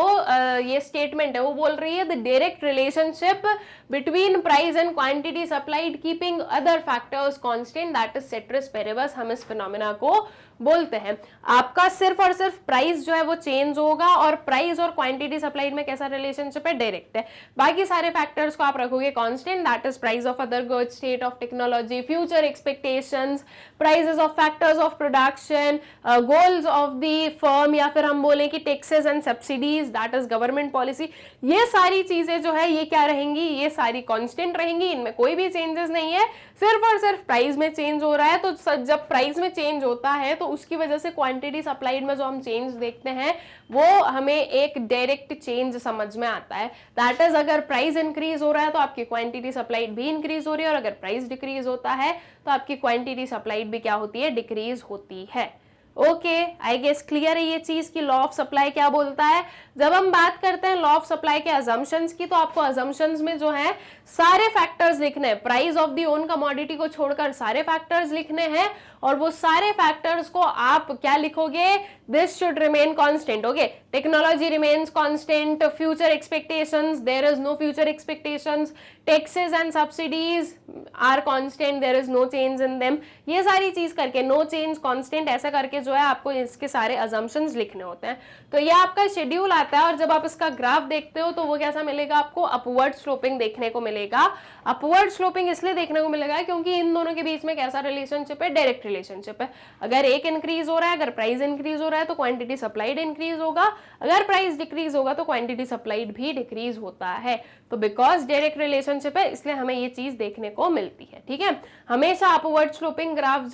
ये स्टेटमेंट है वो बोल रही है the direct relationship between price and quantity supplied keeping other factors constant, that is ceteris paribus, हम इस फिनोमेना को बोलते हैं। आपका सिर्फ और सिर्फ प्राइस जो है वो चेंज होगा, और प्राइस और क्वांटिटी सप्लाइड में कैसा रिलेशनशिप है? डायरेक्ट है। बाकी सारे फैक्टर्स को आप रखोगे constant, that is price of other goods, state of technology, future expectations, prices of factors of production, goals of the firm, या फिर हम बोले कि taxes and subsidies, that is government policy. ये सारी चीजें जो है ये क्या रहेंगी? ये सारी कांस्टेंट रहेंगी, इनमें कोई भी चेंजेस नहीं है, सिर्फ और सिर्फ प्राइस में चेंज हो रहा है। तो जब प्राइस में चेंज होता है तो उसकी वजह से क्वांटिटी सप्लाइड में जो हम चेंज देखते हैं वो हमें एक डायरेक्ट चेंज समझ में आता है। दैट इज अगर प्राइस इंक्रीज हो रहा है तो आपकी क्वांटिटी सप्लाइड भी इंक्रीज हो रही है, और अगर प्राइस डिक्रीज होता है तो आपकी क्वांटिटी सप्लाइड भी क्या होती है? डिक्रीज होती है। ओके, आई गेस क्लियर है ये चीज कि लॉ ऑफ सप्लाई क्या बोलता है। जब हम बात करते हैं लॉ ऑफ सप्लाई के अजम्पशंस की, तो आपको अजम्पशंस में जो है सारे फैक्टर्स लिखने हैं, price of the own commodity को छोड़कर सारे फैक्टर्स लिखने हैं, और वो सारे फैक्टर्स को आप क्या लिखोगे, this should remain constant. Okay, technology remains constant, future expectations there is no future expectations, taxes and subsidies are constant, there is no change in them, ये सारी चीज करके नो चेंज कांस्टेंट ऐसा करके जो है आपको इसके सारे अजम्पशंस लिखने होते हैं। तो ये आपका शेड्यूल आता है, और जब आप इसका ग्राफ देखते हो तो वो कैसा मिलेगा आपको, अपवर्ड स्लोपिंग देखने को मिलेगा। अपवर्ड स्लोपिंग इसलिए देखने को मिलेगा क्योंकि इन दोनों के बीच में कैसा रिलेशनशिप है, डायरेक्ट रिलेशनशिप है। अगर एक इंक्रीज हो रहा है, अगर प्राइस इंक्रीज हो रहा है तो क्वांटिटी सप्लाइड इंक्रीज होगा, अगर प्राइस डिक्रीज होगा तो क्वांटिटी सप्लाइड भी डिक्रीज होता है। तो बिकॉज डायरेक्ट रिलेशनशिप है इसलिए हमें ये चीज देखने को मिलती है। ठीक है, हमेशा अपवर्ड स्लोपिंग ग्राफ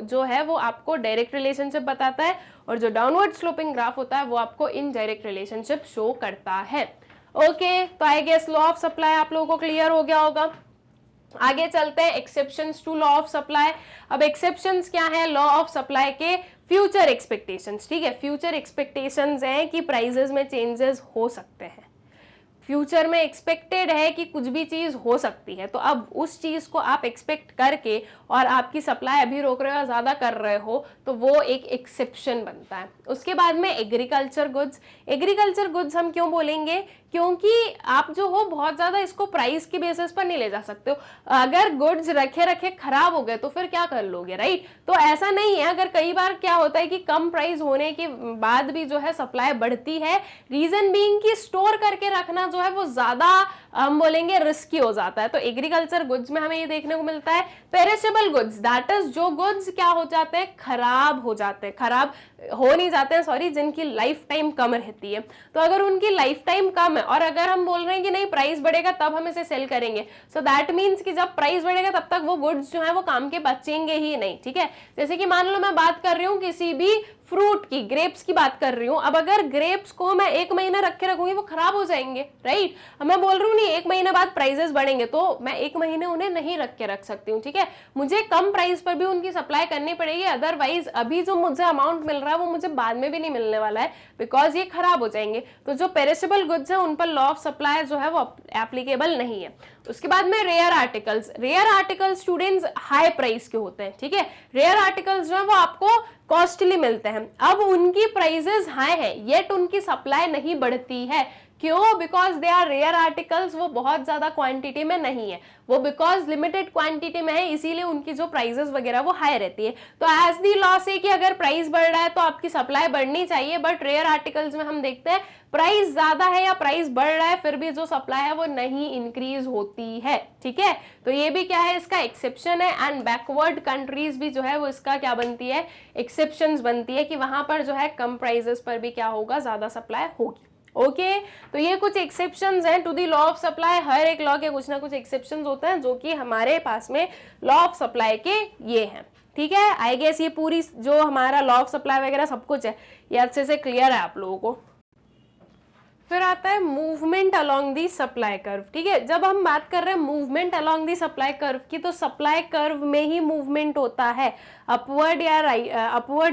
जो है वो आपको डायरेक्ट रिलेशनशिप बताता है, और जो डाउनवर्ड स्लोपिंग ग्राफ होता है वो आपको इनडायरेक्ट रिलेशनशिप शो करता है। ओके, तो I guess law of supply आप लोगों को क्लियर हो गया होगा। आगे चलते हैं exceptions to law of supply. अब एक्सेप्शंस क्या है लॉ ऑफ सप्लाई के, फ्यूचर एक्सपेक्टेशंस। ठीक है, फ्यूचर एक्सपेक्टेशंस हैं कि प्राइसेस में चेंजेस हो सकते हैं, फ्यूचर में एक्सपेक्टेड है कि कुछ भी चीज हो सकती है, तो अब उस चीज को आप एक्सपेक्ट करके और आपकी सप्लाई अभी रोक रहे हो, ज्यादा कर रहे हो, तो वो एक एक्सेप्शन बनता है। उसके बाद में एग्रीकल्चर गुड्स। एग्रीकल्चर गुड्स हम क्यों बोलेंगे, क्योंकि आप जो हो बहुत ज्यादा इसको प्राइस की बेसिस पर नहीं ले जा सकते हो। अगर गुड्स रखे रखे खराब हो गए तो फिर क्या कर लोगे, राइट। तो ऐसा नहीं है, अगर कई बार क्या होता है कि कम प्राइस होने के बाद भी जो है सप्लाई बढ़ती है, रीजन बीइंग कि स्टोर करके रखना जो है वो ज्यादा हम बोलेंगे रिस्की हो जाता है। तो एग्रीकल्चर गुड्स में हमें ये देखने को मिलता है। पेरिशेबल गुड्स, दैट इज जो गुड्स क्या हो जाते हैं, खराब हो जाते हैं, खराब हो नहीं जाते हैं सॉरी, जिनकी लाइफ टाइम कम रहती है। तो अगर उनकी लाइफ टाइम कम है और अगर हम बोल रहे हैं कि नहीं प्राइस बढ़ेगा तब हम इसे सेल करेंगे, सो दैट मीन्स कि जब प्राइस बढ़ेगा तब तक वो गुड्स जो है वो काम के बचेंगे ही नहीं। ठीक है, जैसे कि मान लो मैं बात कर रही हूँ किसी भी फ्रूट की, ग्रेप्स की बात कर रही हूँ। अब अगर ग्रेप्स को मैं 1 महीना रख के रखूंगी वो खराब हो जाएंगे, राइट। अब मैं बोल रही हूँ नहीं 1 महीने बाद प्राइसेस बढ़ेंगे, तो मैं 1 महीने उन्हें नहीं रख के रख सकती हूँ। ठीक है, मुझे कम प्राइस पर भी उनकी सप्लाई करनी पड़ेगी, अदरवाइज अभी जो मुझे अमाउंट मिल रहा है वो मुझे बाद में भी नहीं मिलने वाला है, बिकॉज ये खराब हो जाएंगे। तो जो पेरिशेबल गुड्स है उन पर लॉ ऑफ सप्लाई जो है वो एप्लीकेबल नहीं है। उसके बाद में rare articles. Rare articles students high price के होते हैं। ठीक है, रेयर आर्टिकल्स जो है वो आपको कॉस्टली मिलते हैं। अब उनकी प्राइसेस हाई है येट उनकी सप्लाई नहीं बढ़ती है, क्यों, because they are rare articles, वो बहुत ज्यादा क्वांटिटी में नहीं है, वो बिकॉज लिमिटेड क्वांटिटी में है, इसीलिए उनकी जो प्राइसेस वगैरह वो हाई रहती है। तो एज दी लॉ से कि अगर प्राइस बढ़ रहा है तो आपकी सप्लाई बढ़नी चाहिए, बट रेयर आर्टिकल्स में हम देखते हैं प्राइस ज्यादा है या प्राइस बढ़ रहा है फिर भी जो सप्लाई है वो नहीं इंक्रीज होती है। ठीक है, तो ये भी क्या है, इसका एक्सेप्शन है। एंड बैकवर्ड कंट्रीज भी जो है वो इसका क्या बनती है, एक्सेप्शंस बनती है कि वहां पर जो है कम प्राइसेस पर भी क्या होगा, ज्यादा सप्लाई होगी। ओके, तो ये कुछ एक्सेप्शंस हैं to the law of supply. हर एक लॉ के कुछ ना कुछ एक्सेप्शंस होते हैं जो कि हमारे पास में लॉ ऑफ सप्लाई के ये हैं। ठीक है, आई गेस ये पूरी जो हमारा लॉ ऑफ सप्लाई वगैरह सब कुछ है ये अच्छे से क्लियर है आप लोगों को। फिर आता है movement along the supply curve. ठीक है, जब हम बात कर रहे हैं movement along the supply curve की, तो सप्लाई कर्व में ही मूवमेंट होता है, अपवर्ड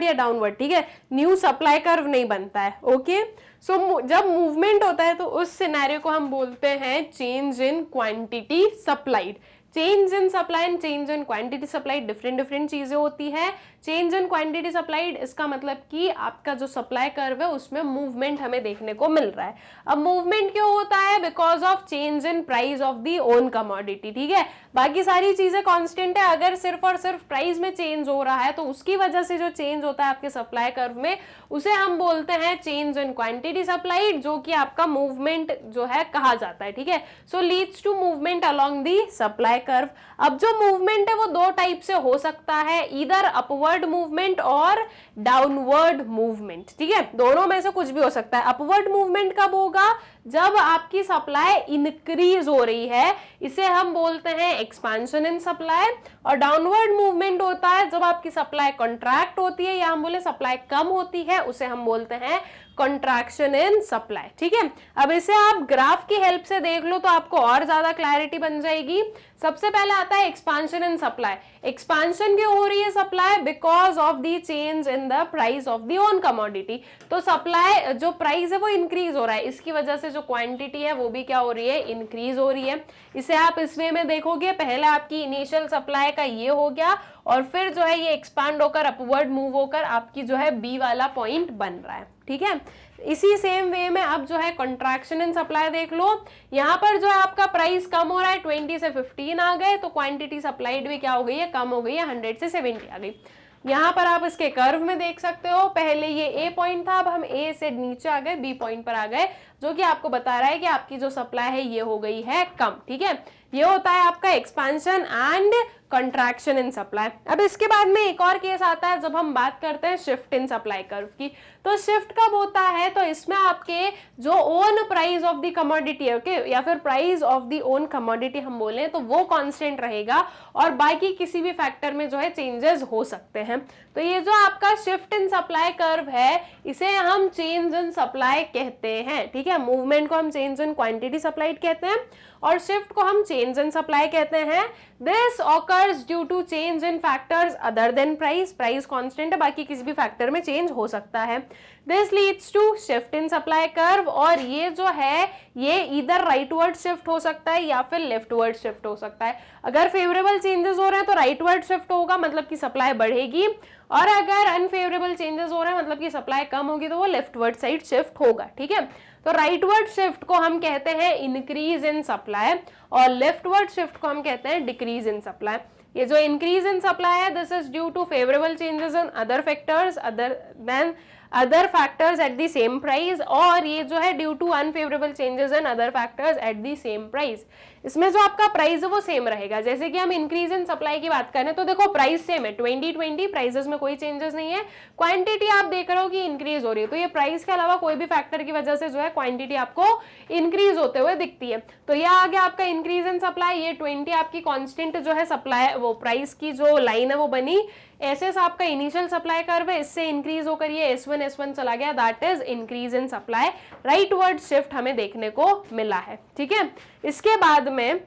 या डाउनवर्ड। ठीक है, न्यू सप्लाई कर्व नहीं बनता है। ओके, सो जब मूवमेंट होता है तो उस सिनेरियो को हम बोलते हैं change in quantity supplied. Change in supply and change in quantity supplied different चीजें होती है। चेंज इन क्वांटिटी सप्लाइड इसका मतलब कि आपका जो सप्लाई कर्व है उसमें मूवमेंट हमें देखने को मिल रहा है। अब मूवमेंट क्यों होता है, because of change in price of the own commodity. ठीक है, बाकी सारी चीजें कांस्टेंट है, अगर सिर्फ और सिर्फ प्राइस में चेंज हो रहा है तो उसकी वजह से जो चेंज होता है आपके सप्लाई कर्व में उसे हम बोलते हैं चेंज इन क्वांटिटी सप्लाइड, जो कि आपका मूवमेंट जो है कहा जाता है। ठीक है, so leads to movement along the supply curve. अब जो मूवमेंट है वो 2 टाइप से हो सकता है, इधर अपवर्ड मूवमेंट और डाउनवर्ड मूवमेंट। ठीक है, दोनों में से कुछ भी हो सकता है। अपवर्ड मूवमेंट कब होगा, जब आपकी सप्लाई इंक्रीज हो रही है, इसे हम बोलते हैं एक्सपेंशन इन सप्लाई। और डाउनवर्ड मूवमेंट होता है जब आपकी सप्लाई कॉन्ट्रैक्ट होती है या हम बोले सप्लाई कम होती है, उसे हम बोलते हैं कंट्रैक्शन इन सप्लाई। ठीक है, अब इसे आप ग्राफ की हेल्प से देख लो तो आपको और ज्यादा क्लैरिटी बन जाएगी। सबसे पहले आता है एक्सपांशन इन सप्लाई। एक्सपांशन क्यों हो रही है supply? Because of the change in the price of the own commodity. तो सप्लाई जो प्राइस है वो इंक्रीज हो रहा है, इसकी वजह से जो क्वांटिटी है वो भी क्या हो रही है? इंक्रीज हो रही है। इसे आप इस वे में देखोगे, पहले आपकी इनिशियल सप्लाई का ये हो गया और फिर जो है ये एक्सपांड होकर अपवर्ड मूव होकर आपकी जो है बी वाला पॉइंट बन रहा है। ठीक है, इसी सेम वे में अब जो है कंट्रैक्शन इन सप्लाई देख लो। यहाँ पर जो है आपका प्राइस कम हो रहा है, 20 से 15 आ गए, तो क्वांटिटी सप्लाइड भी क्या हो गई है? कम हो गई है, 100 से 70 आ गई। यहाँ पर आप इसके कर्व में देख सकते हो, पहले ये ए पॉइंट था, अब हम ए से नीचे आ गए, बी पॉइंट पर आ गए, जो कि आपको बता रहा है कि आपकी जो सप्लाई है ये हो गई है कम। ठीक है, ये होता है आपका expansion and contraction in supply. अब इसके बाद में एक और केस आता है जब हम बात करते हैं शिफ्ट इन सप्लाई कर्व की। तो शिफ्ट कब होता है? तो इसमें आपके जो own price of the commodity, okay, या फिर price of the own commodity हम बोले तो वो कांस्टेंट रहेगा और बाकी किसी भी फैक्टर में जो है चेंजेस हो सकते हैं। तो ये जो आपका शिफ्ट इन सप्लाई कर्व है इसे हम चेंज इन सप्लाई कहते हैं। ठीक है, मूवमेंट को हम चेंज इन क्वांटिटी सप्लाइड कहते हैं और शिफ्ट को हम चेंज इन सप्लाई कहते हैं। This occurs due to change in factors other than price. Price constant है, बाकी किसी भी फैक्टर में चेंज हो सकता है। This leads to shift in supply curve, और ये जो है ये इधर राइटवर्ड शिफ्ट हो सकता है या फिर लेफ्टवर्ड शिफ्ट हो सकता है। अगर फेवरेबल चेंजेस हो रहे हैं तो राइटवर्ड शिफ्ट होगा, मतलब कि सप्लाई बढ़ेगी, और अगर अनफेवरेबल चेंजेस हो रहे हैं मतलब कि सप्लाई कम होगी तो वो लेफ्टवर्ड साइड शिफ्ट होगा। ठीक है, तो राइटवर्ड शिफ्ट को हम कहते हैं इंक्रीज इन सप्लाई और लेफ्टवर्ड शिफ्ट को हम कहते हैं डिक्रीज इन सप्लाई। ये जो इंक्रीज इन सप्लाई है this is due to favourable changes in other factors other than other factors at the same price, और ये जो है due to unfavourable changes in other factors at the same price. इसमें जो आपका price है वो सेम रहेगा। जैसे कि हम इंक्रीज इन सप्लाई की बात करें तो देखो प्राइस सेम है 2020, प्राइसेस में कोई चेंजेस नहीं है। क्वांटिटी आप देख रहे हो कि इंक्रीज हो रही है, तो ये प्राइस के अलावा कोई भी फैक्टर की वजह से जो है क्वांटिटी आपको इंक्रीज होते हुए दिखती है। तो यह आ गया आपका इंक्रीज इन सप्लाई। ये 20 आपकी कॉन्स्टेंट जो है सप्लाई वो प्राइस की जो लाइन है वो बनी। एसएस आपका इनिशियल सप्लाई कर्व है, इससे इंक्रीज होकर ये S1 चला गया, that is increase in supply. Rightward shift हमें देखने को मिला है। ठीक है, इसके बाद में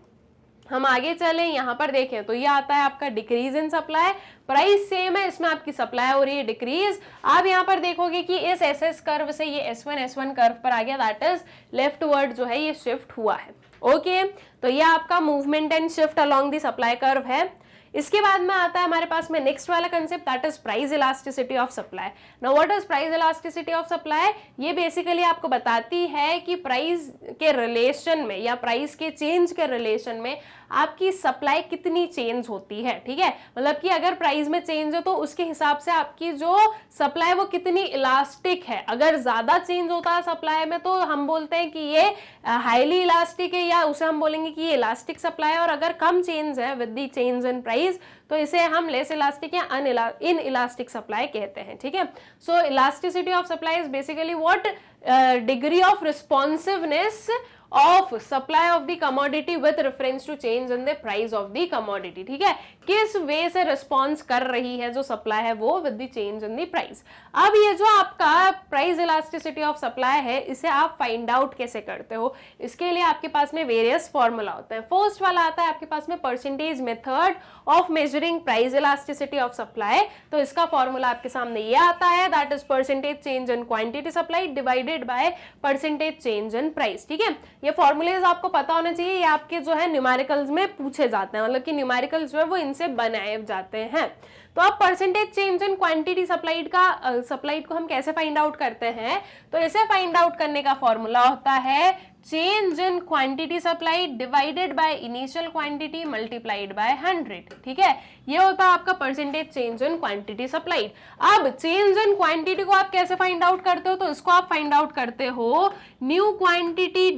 हम आगे चलें, यहाँ पर देखें तो ये आता है आपका decrease in supply. Price same है, इसमें आपकी सप्लाई हो रही है डिक्रीज। आप यहाँ पर देखोगे कि इस एसएस कर्व से ये S1 कर्व पर आ गया, दैट इज लेफ्टवर्ड जो है ये शिफ्ट हुआ है। ओके, तो ये आपका movement and shift along the supply curve है। इसके बाद में आता है हमारे पास में नेक्स्ट वाला concept, that is price elasticity of supply. Now what is price elasticity of supply? ये बेसिकली आपको बताती है कि प्राइस के रिलेशन में या प्राइस के चेंज के रिलेशन में आपकी सप्लाई कितनी चेंज होती है। ठीक है, मतलब कि अगर प्राइस में चेंज है तो उसके हिसाब से आपकी जो सप्लाई वो कितनी इलास्टिक है। अगर ज्यादा चेंज होता है सप्लाई में तो हम बोलते हैं कि ये हाईली इलास्टिक है, या उसे हम बोलेंगे कि ये इलास्टिक सप्लाई है। और अगर कम चेंज है with the change in price तो इसे हम लेस इलास्टिक या इन इलास्टिक सप्लाई कहते हैं। ठीक है, so elasticity of supply is basically what degree of responsiveness of supply of the commodity with reference to change in the price of the commodity. ठीक है, किस वे से रिस्पॉन्स कर रही है जो सप्लाई है वो with the change in the price. अब ये जो आपका प्राइस इलास्टिसिटी ऑफ सप्लाई है इसे आप फाइंड आउट कैसे करते हो? इसके लिए आपके पास में वेरियस फॉर्मूला होते हैं। फर्स्ट वाला आता है आपके पास में percentage method of measuring price elasticity of supply. तो इसका फॉर्मूला आपके सामने ये आता है, that is percentage change in quantity supplied divided by percentage change in price. ठीक है, ये फॉर्मूलेज आपको पता होना चाहिए, ये आपके जो है न्यूमेरिकल्स में पूछे जाते हैं, मतलब कि न्यूमेरिकल्स जो है वो इनसे बनाए जाते हैं। तो अब percentage change in quantity supplied को हम कैसे फाइंड आउट करते हैं? तो इसे फाइंड आउट करने का फॉर्मूला होता है change in quantity supplied divided by initial quantity multiplied by 100। ठीक है, ये होता है आपका percentage change in quantity supplied. अब चेंज इन क्वांटिटी को आप कैसे फाइंड आउट करते हो? तो इसको आप फाइंड आउट करते हो new quantity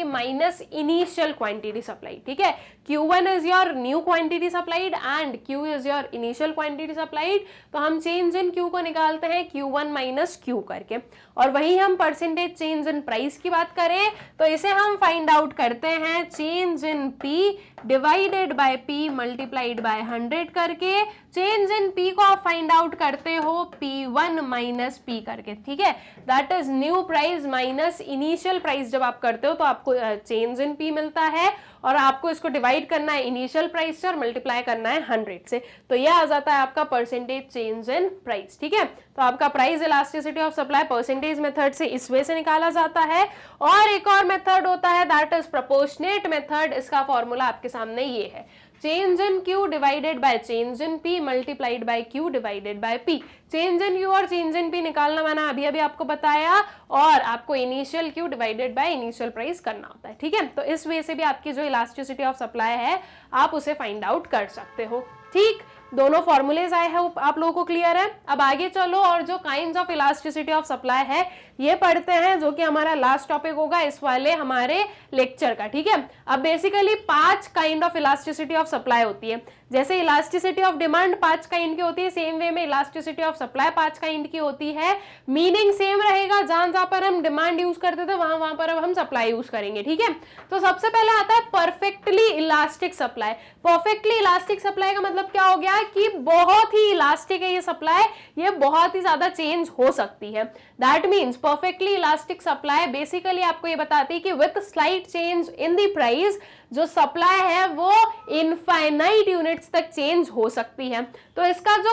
minus initial quantity supplied. ठीक है, Q1 is your new quantity supplied and Q is your initial quantity supplied. तो हम चेंज इन Q को निकालते हैं Q1 माइनस Q करके, और वही हम परसेंटेज चेंज इन प्राइस की बात करें तो इसे हम फाइंड आउट करते हैं change in P divided by P P multiplied by 100 करके चेंज इन P को आप फाइंड आउट करते हो P1 माइनस P करके, ठीक है। That is new price minus initial price. जब आप करते हो तो आपको चेंज इन P मिलता है और आपको इसको डिवाइड करना है इनिशियल प्राइस से और मल्टीप्लाई करना है 100 से, तो ये आ जाता है आपका परसेंटेज चेंज इन प्राइस, ठीक है। तो आपका price elasticity of supply percentage method से इस वे से निकाला जाता है। और एक और मेथड होता है दैट इज प्रोपोर्शनेट मेथड। इसका फॉर्मूला आपके सामने ये है, change in Q divided by change in P multiplied by Q divided by P। Change in Q और चेंज इन P निकालना मैंने अभी अभी आपको बताया, और आपको initial Q divided by initial price करना होता है, ठीक है। तो इस वे से भी आपकी जो इलास्टिसिटी ऑफ सप्लाई है आप उसे फाइंड आउट कर सकते हो, ठीक। दोनों फॉर्मूलेज आए हैं, आप लोगों को क्लियर है। अब आगे चलो और जो kinds of elasticity of supply है ये पढ़ते हैं, जो कि हमारा लास्ट टॉपिक होगा इस वाले हमारे लेक्चर का, ठीक है। अब basically 5 kind of elasticity of supply होती है। जैसे इलास्टिसिटी ऑफ डिमांड 5 काइंड की होती है, सेम वे में इलास्टिसिटी ऑफ सप्लाई 5 काइंड की होती है। मीनिंग सेम रहेगा, जहां पर हम डिमांड यूज करते थे वहां पर अब हम सप्लाई यूज करेंगे, ठीक है। तो सबसे पहले आता है perfectly elastic supply. Perfectly elastic supply का मतलब क्या हो गया कि बहुत ही इलास्टिक है ये सप्लाई, ये बहुत ही ज्यादा चेंज हो सकती है। That means perfectly elastic supply basically आपको ये बताती है कि with slight change in the price जो सप्लाई है वो इनफाइनाइट यूनिट्स तक चेंज हो सकती है। तो इसका जो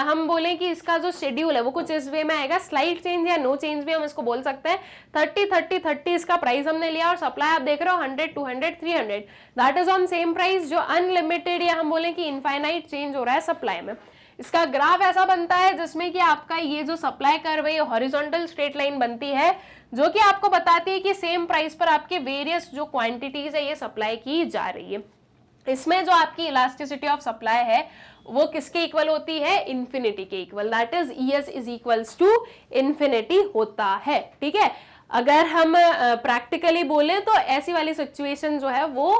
हम बोलें कि इसका जो शेड्यूल है वो कुछ इस वे में आएगा, स्लाइट चेंज या नो चेंज भी हम इसको बोल सकते हैं। 30-30-30 इसका प्राइस हमने लिया और सप्लाई आप देख रहे हो 100-200-300, that is on same price. जो अनलिमिटेड या हम बोलें कि इनफाइनाइट चेंज हो रहा है सप्लाई में, इसका ग्राफ ऐसा बनता है जिसमें कि आपका ये जो सप्लाई कर्व है ये हॉरिजॉन्टल स्ट्रेट लाइन बनती है, जो कि आपको बताती है कि सेम प्राइस पर आपके वेरियस जो क्वांटिटीज है ये सप्लाई की जा रही है। इसमें जो आपकी इलास्टिसिटी ऑफ सप्लाई है वो किसके इक्वल होती है, इन्फिनिटी के equal. That is ES is equals to infinity होता है, ठीक है। अगर हम प्रैक्टिकली बोलें तो ऐसी वाली सिचुएशन जो है वो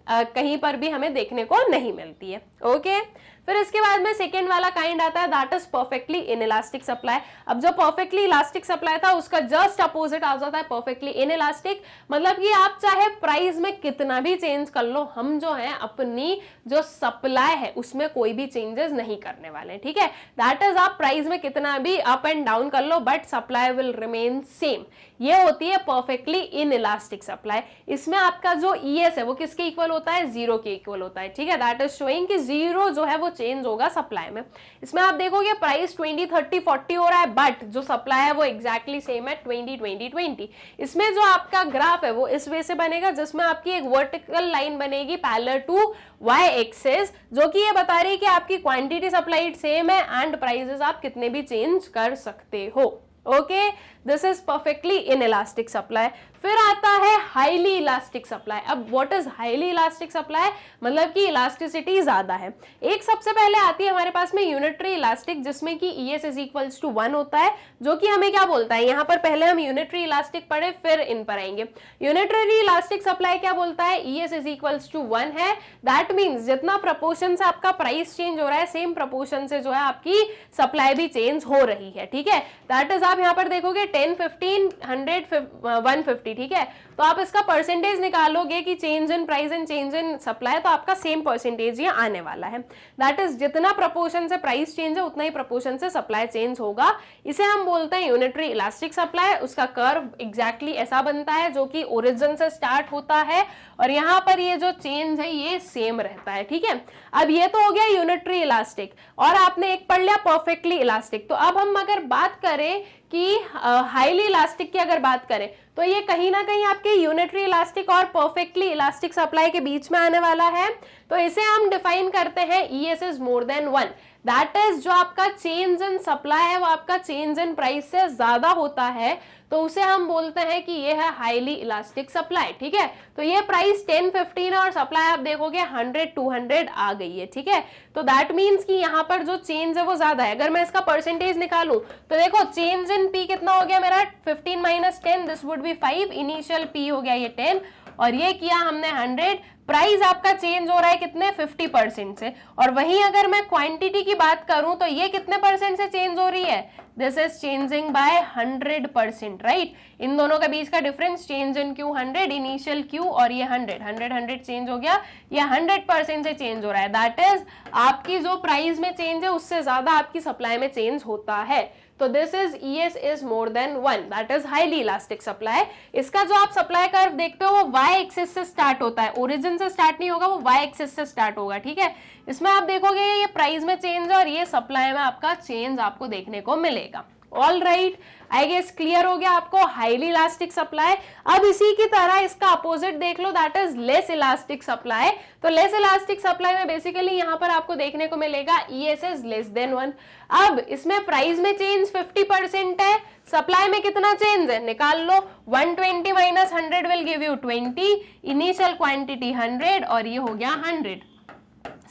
कहीं पर भी हमें देखने को नहीं मिलती है, ओके। फिर इसके बाद में सेकेंड वाला काइंड आता है that is perfectly inelastic supply. अब जो परफेक्टली इलास्टिक सप्लाई था उसका जस्ट अपोजिट आ जाता है परफेक्टली इनइलास्टिक। मतलब कि आप चाहे प्राइस में कितना भी चेंज कर लो, हम जो है अपनी जो सप्लाई है उसमें कोई भी चेंजेस नहीं करने वाले, ठीक है। दैट इज आप प्राइस में कितना भी अप एंड डाउन कर लो but supply will remain same. ये होती है परफेक्टली इनइलास्टिक सप्लाई। इसमें आपका जो ES है वो किसके इक्वल होता है, 0 के इक्वल होता है, ठीक है। दैट इज शोइंग कि 0 जो है वो चेंज होगा सप्लाई में। इसमें आप देखोगे प्राइस 20, 30, 40 हो रहा है बट जो सप्लाई है वो एग्जैक्टली सेम है 20, 20, 20। इसमें जो आपका ग्राफ है वो इस वे से बनेगा जिसमें आपकी एक वर्टिकल लाइन बनेगी पैरेलल टू Y एक्सिस, जो कि ये बता रही है कि आपकी क्वांटिटी सप्लाइड सेम है एंड प्राइसेस आप कितने भी चेंज कर सकते हो, okay. This is perfectly inelastic supply. फिर आता है हाईली इलास्टिक सप्लाई। अब what is highly elastic supply, मतलब कि इलास्टिसिटी ज्यादा है। एक सबसे पहले आती है हमारे पास में यूनिटरी इलास्टिक, जिसमें कि ES इज इक्वल्स टू 1 होता है, जो कि हमें क्या बोलता है, यहाँ पर पहले हम यूनिटरी इलास्टिक पढ़े फिर इन पर आएंगे। यूनिटरी इलास्टिक सप्लाई क्या बोलता है, ES इज इक्वल्स टू 1 है। दैट मीन्स जितना प्रपोर्शन से आपका प्राइस चेंज हो रहा है सेम प्रपोर्शन से जो है आपकी सप्लाई भी चेंज हो रही है, ठीक है। दैट इज आप यहाँ पर देखोगे 10, 15, 100, 150, ठीक है। तो आप इसका परसेंटेज निकालोगे कि change in price and change in supply, तो आपका सेम परसेंटेज ये आने वाला है। दैट इज जितना प्रपोर्शन से प्राइस चेंज है उतना ही प्रपोर्शन से सप्लाई चेंज होगा। इसे हम बोलते हैं यूनिटरी इलास्टिक सप्लाई। उसका कर्व एग्जैक्टली ऐसा बनता है जो कि ओरिजिन से स्टार्ट होता है और यहाँ पर ये जो चेंज है ये सेम रहता है, ठीक है। अब ये तो हो गया यूनिटरी इलास्टिक और आपने एक पढ़ लिया परफेक्टली इलास्टिक। तो अब हम अगर बात करें कि हाईली इलास्टिक की अगर बात करें तो ये कहीं ना कहीं आपके यूनिटरी इलास्टिक और परफेक्टली इलास्टिक सप्लाई के बीच में आने वाला है। तो इसे हम डिफाइन करते हैं ES is more then 1। That is जो आपका चेंज इन सप्लाई है वो आपका चेंज इन प्राइस से ज्यादा होता है, तो उसे हम बोलते हैं कि ये है हाईली इलास्टिक सप्लाई, ठीक है। तो ये प्राइस 10, 15 और सप्लाई आप देखोगे 100, 200 आ गई है, ठीक है। तो दैट मीन्स कि यहाँ पर जो चेंज है वो ज्यादा है। अगर मैं इसका परसेंटेज निकालूं तो देखो चेंज इन P कितना हो गया मेरा, 15 minus 10 this would be 5। Initial P हो गया ये 10 और ये किया हमने 100। प्राइस आपका चेंज हो रहा है कितने, 50% से। और वहीं अगर मैं क्वांटिटी की बात करूं तो ये कितने परसेंट से चेंज हो रही है, this is changing by 100%, right. इन दोनों के बीच का difference change in Q 100, initial Q और ये 100 चेंज हो गया, ये 100% से चेंज हो रहा है। दैट इज आपकी जो प्राइस में चेंज है उससे ज्यादा आपकी सप्लाई में चेंज होता है। तो this is ES is more then 1, that is highly elastic supply. इसका जो आप सप्लाई कर्व देखते हो वो वाई एक्सिस से स्टार्ट होता है, ओरिजिन से स्टार्ट नहीं होगा, वो वाई एक्सिस से स्टार्ट होगा, ठीक है। इसमें आप देखोगे ये प्राइस में चेंज है और ये सप्लाई में आपका चेंज आपको देखने को मिलेगा। All right, I guess clear हो गया आपको हाईली इलास्टिक सप्लाई। अब इसी की तरह इसका अपोजिट देख लो, that is less elastic supply. तो लेस इलास्टिक सप्लाई में बेसिकली यहां पर आपको देखने को मिलेगा ES इज लेस देन 1। अब इसमें प्राइस में चेंज 50% है, सप्लाई में कितना चेंज है निकाल लो, 120 minus 100 will give you 20, initial quantity 100 और ये हो गया 100।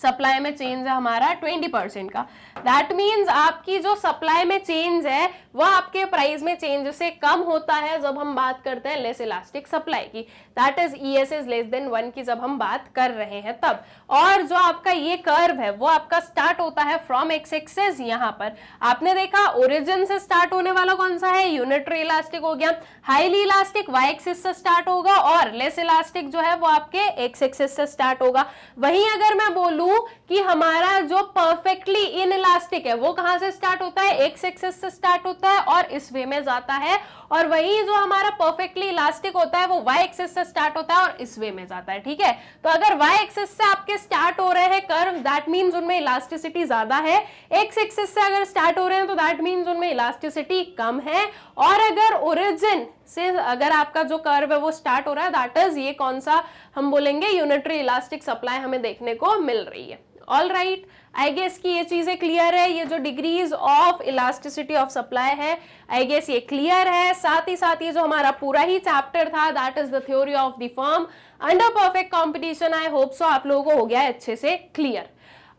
सप्लाई में चेंज है हमारा 20% का। दैट मीन्स आपकी जो सप्लाई में चेंज है वह आपके प्राइस में चेंज से कम होता है जब हम बात करते हैं लेस इलास्टिक सप्लाई की। That is ES is less then 1 की जब हम बात कर रहे हैं तब। और जो आपका ये कर्व है वो आपका स्टार्ट होता है फ्रॉम एक्स एक्सिस। यहाँ पर आपने देखा ओरिजिन से स्टार्ट होने वाला कौन सा है, यूनिटरी इलास्टिक हो गया। हाईली इलास्टिक वाई एक्सिस से स्टार्ट होगा और लेस इलास्टिक जो है वो आपके एक्स एक्सिस से स्टार्ट होगा। वहीं अगर मैं बोलूं कि हमारा जो परफेक्टली इन इलास्टिक है वो कहां से स्टार्ट होता है, एक्स एक्सिस से स्टार्ट होता है और इस वे में जाता है। और वही जो हमारा परफेक्टली इलास्टिक होता है वो वाई एक्सिस से स्टार्ट होता है और इस वे में जाता है, ठीक है। तो अगर वाई एक्सिस से आपके स्टार्ट हो रहे हैं कर्व, दैट मींस उनमें इलास्टिसिटी ज्यादा है। एक्स एक्सिस से अगर स्टार्ट हो रहे हैं तो दैट मींस उनमें इलास्टिसिटी कम है। और अगर ओरिजिन से अगर आपका जो कर्व है वो स्टार्ट हो रहा है, दैट इज ये कौन सा हम बोलेंगे, यूनिटरी इलास्टिक सप्लाई हमें देखने को मिल रही है। ऑल राइट, आई गेस कि ये चीजें क्लियर है। ये जो degrees of elasticity of supply है आई गेस ये क्लियर है। साथ ही ये जो हमारा पूरा ही चैप्टर था that is the theory of the firm under perfect competition, I hope so आप लोगों को हो गया है अच्छे से क्लियर।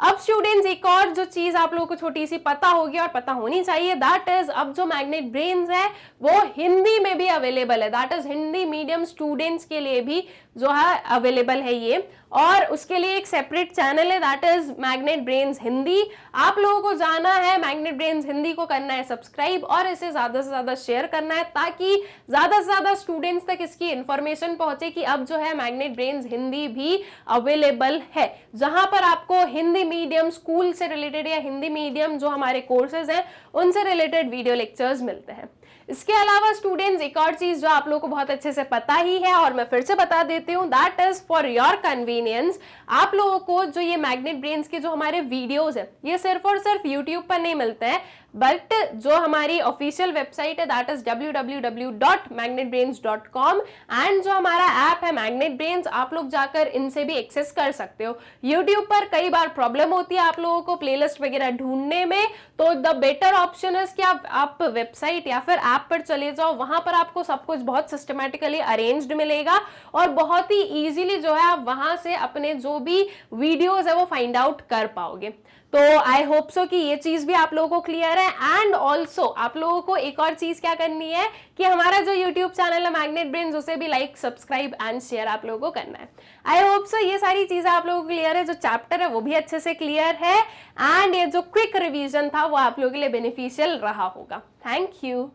अब स्टूडेंट्स एक और जो चीज आप लोगों को छोटी सी पता होगी और पता होनी चाहिए, दैट इज अब जो मैग्नेट ब्रेन्स है वो हिंदी में भी अवेलेबल है। That is Hindi medium students के लिए भी जो है अवेलेबल है ये, और उसके लिए एक सेपरेट चैनल है that is magnet brains Hindi. आप लोगों को जाना है मैग्नेट ब्रेन्स हिंदी को, करना है सब्सक्राइब और इसे ज्यादा से ज्यादा शेयर करना है ताकि ज्यादा से ज्यादा स्टूडेंट्स तक इसकी इंफॉर्मेशन पहुंचे कि अब जो है मैग्नेट ब्रेन्स हिंदी भी अवेलेबल है, जहां पर आपको हिंदी मीडियम स्कूल से रिलेटेड या हिंदी मीडियम जो हमारे कोर्सेज हैं उनसे रिलेटेड वीडियो लेक्चर्स मिलते हैं। इसके अलावा स्टूडेंट्स एक और चीज जो आप लोगों को बहुत अच्छे से पता ही है और मैं फिर से बता देती हूँ, that is for your convenience. आप लोगों को जो ये मैग्नेट ब्रेन्स के जो हमारे वीडियोस है ये सिर्फ और सिर्फ यूट्यूब पर नहीं मिलते हैं, बट जो हमारी ऑफिशियल वेबसाइट है दैट इज www.magnetbrains.com एंड जो हमारा ऐप है मैग्नेट ब्रेन्स, आप लोग जाकर इनसे भी एक्सेस कर सकते हो। यूट्यूब पर कई बार प्रॉब्लम होती है आप लोगों को प्लेलिस्ट वगैरह ढूंढने में, तो द बेटर ऑप्शन है कि आप वेबसाइट या फिर ऐप पर चले जाओ, वहां पर आपको सब कुछ बहुत सिस्टमैटिकली अरेंज्ड मिलेगा और बहुत ही इजीली जो है आप वहां से अपने जो भी वीडियोस है वो फाइंड आउट कर पाओगे। तो आई होप सो कि ये चीज भी आप लोगों को क्लियर है। एंड ऑल्सो आप लोगों को एक और चीज क्या करनी है कि हमारा जो यूट्यूब चैनल है मैग्नेट ब्रेन्स उसे भी लाइक सब्सक्राइब एंड शेयर आप लोगों को करना है। आई होप सो ये सारी चीजें आप लोगों को क्लियर है, जो चैप्टर है वो भी अच्छे से क्लियर है एंड ये जो क्विक रिवीजन था वो आप लोगों के लिए बेनिफिशियल रहा होगा। Thank you.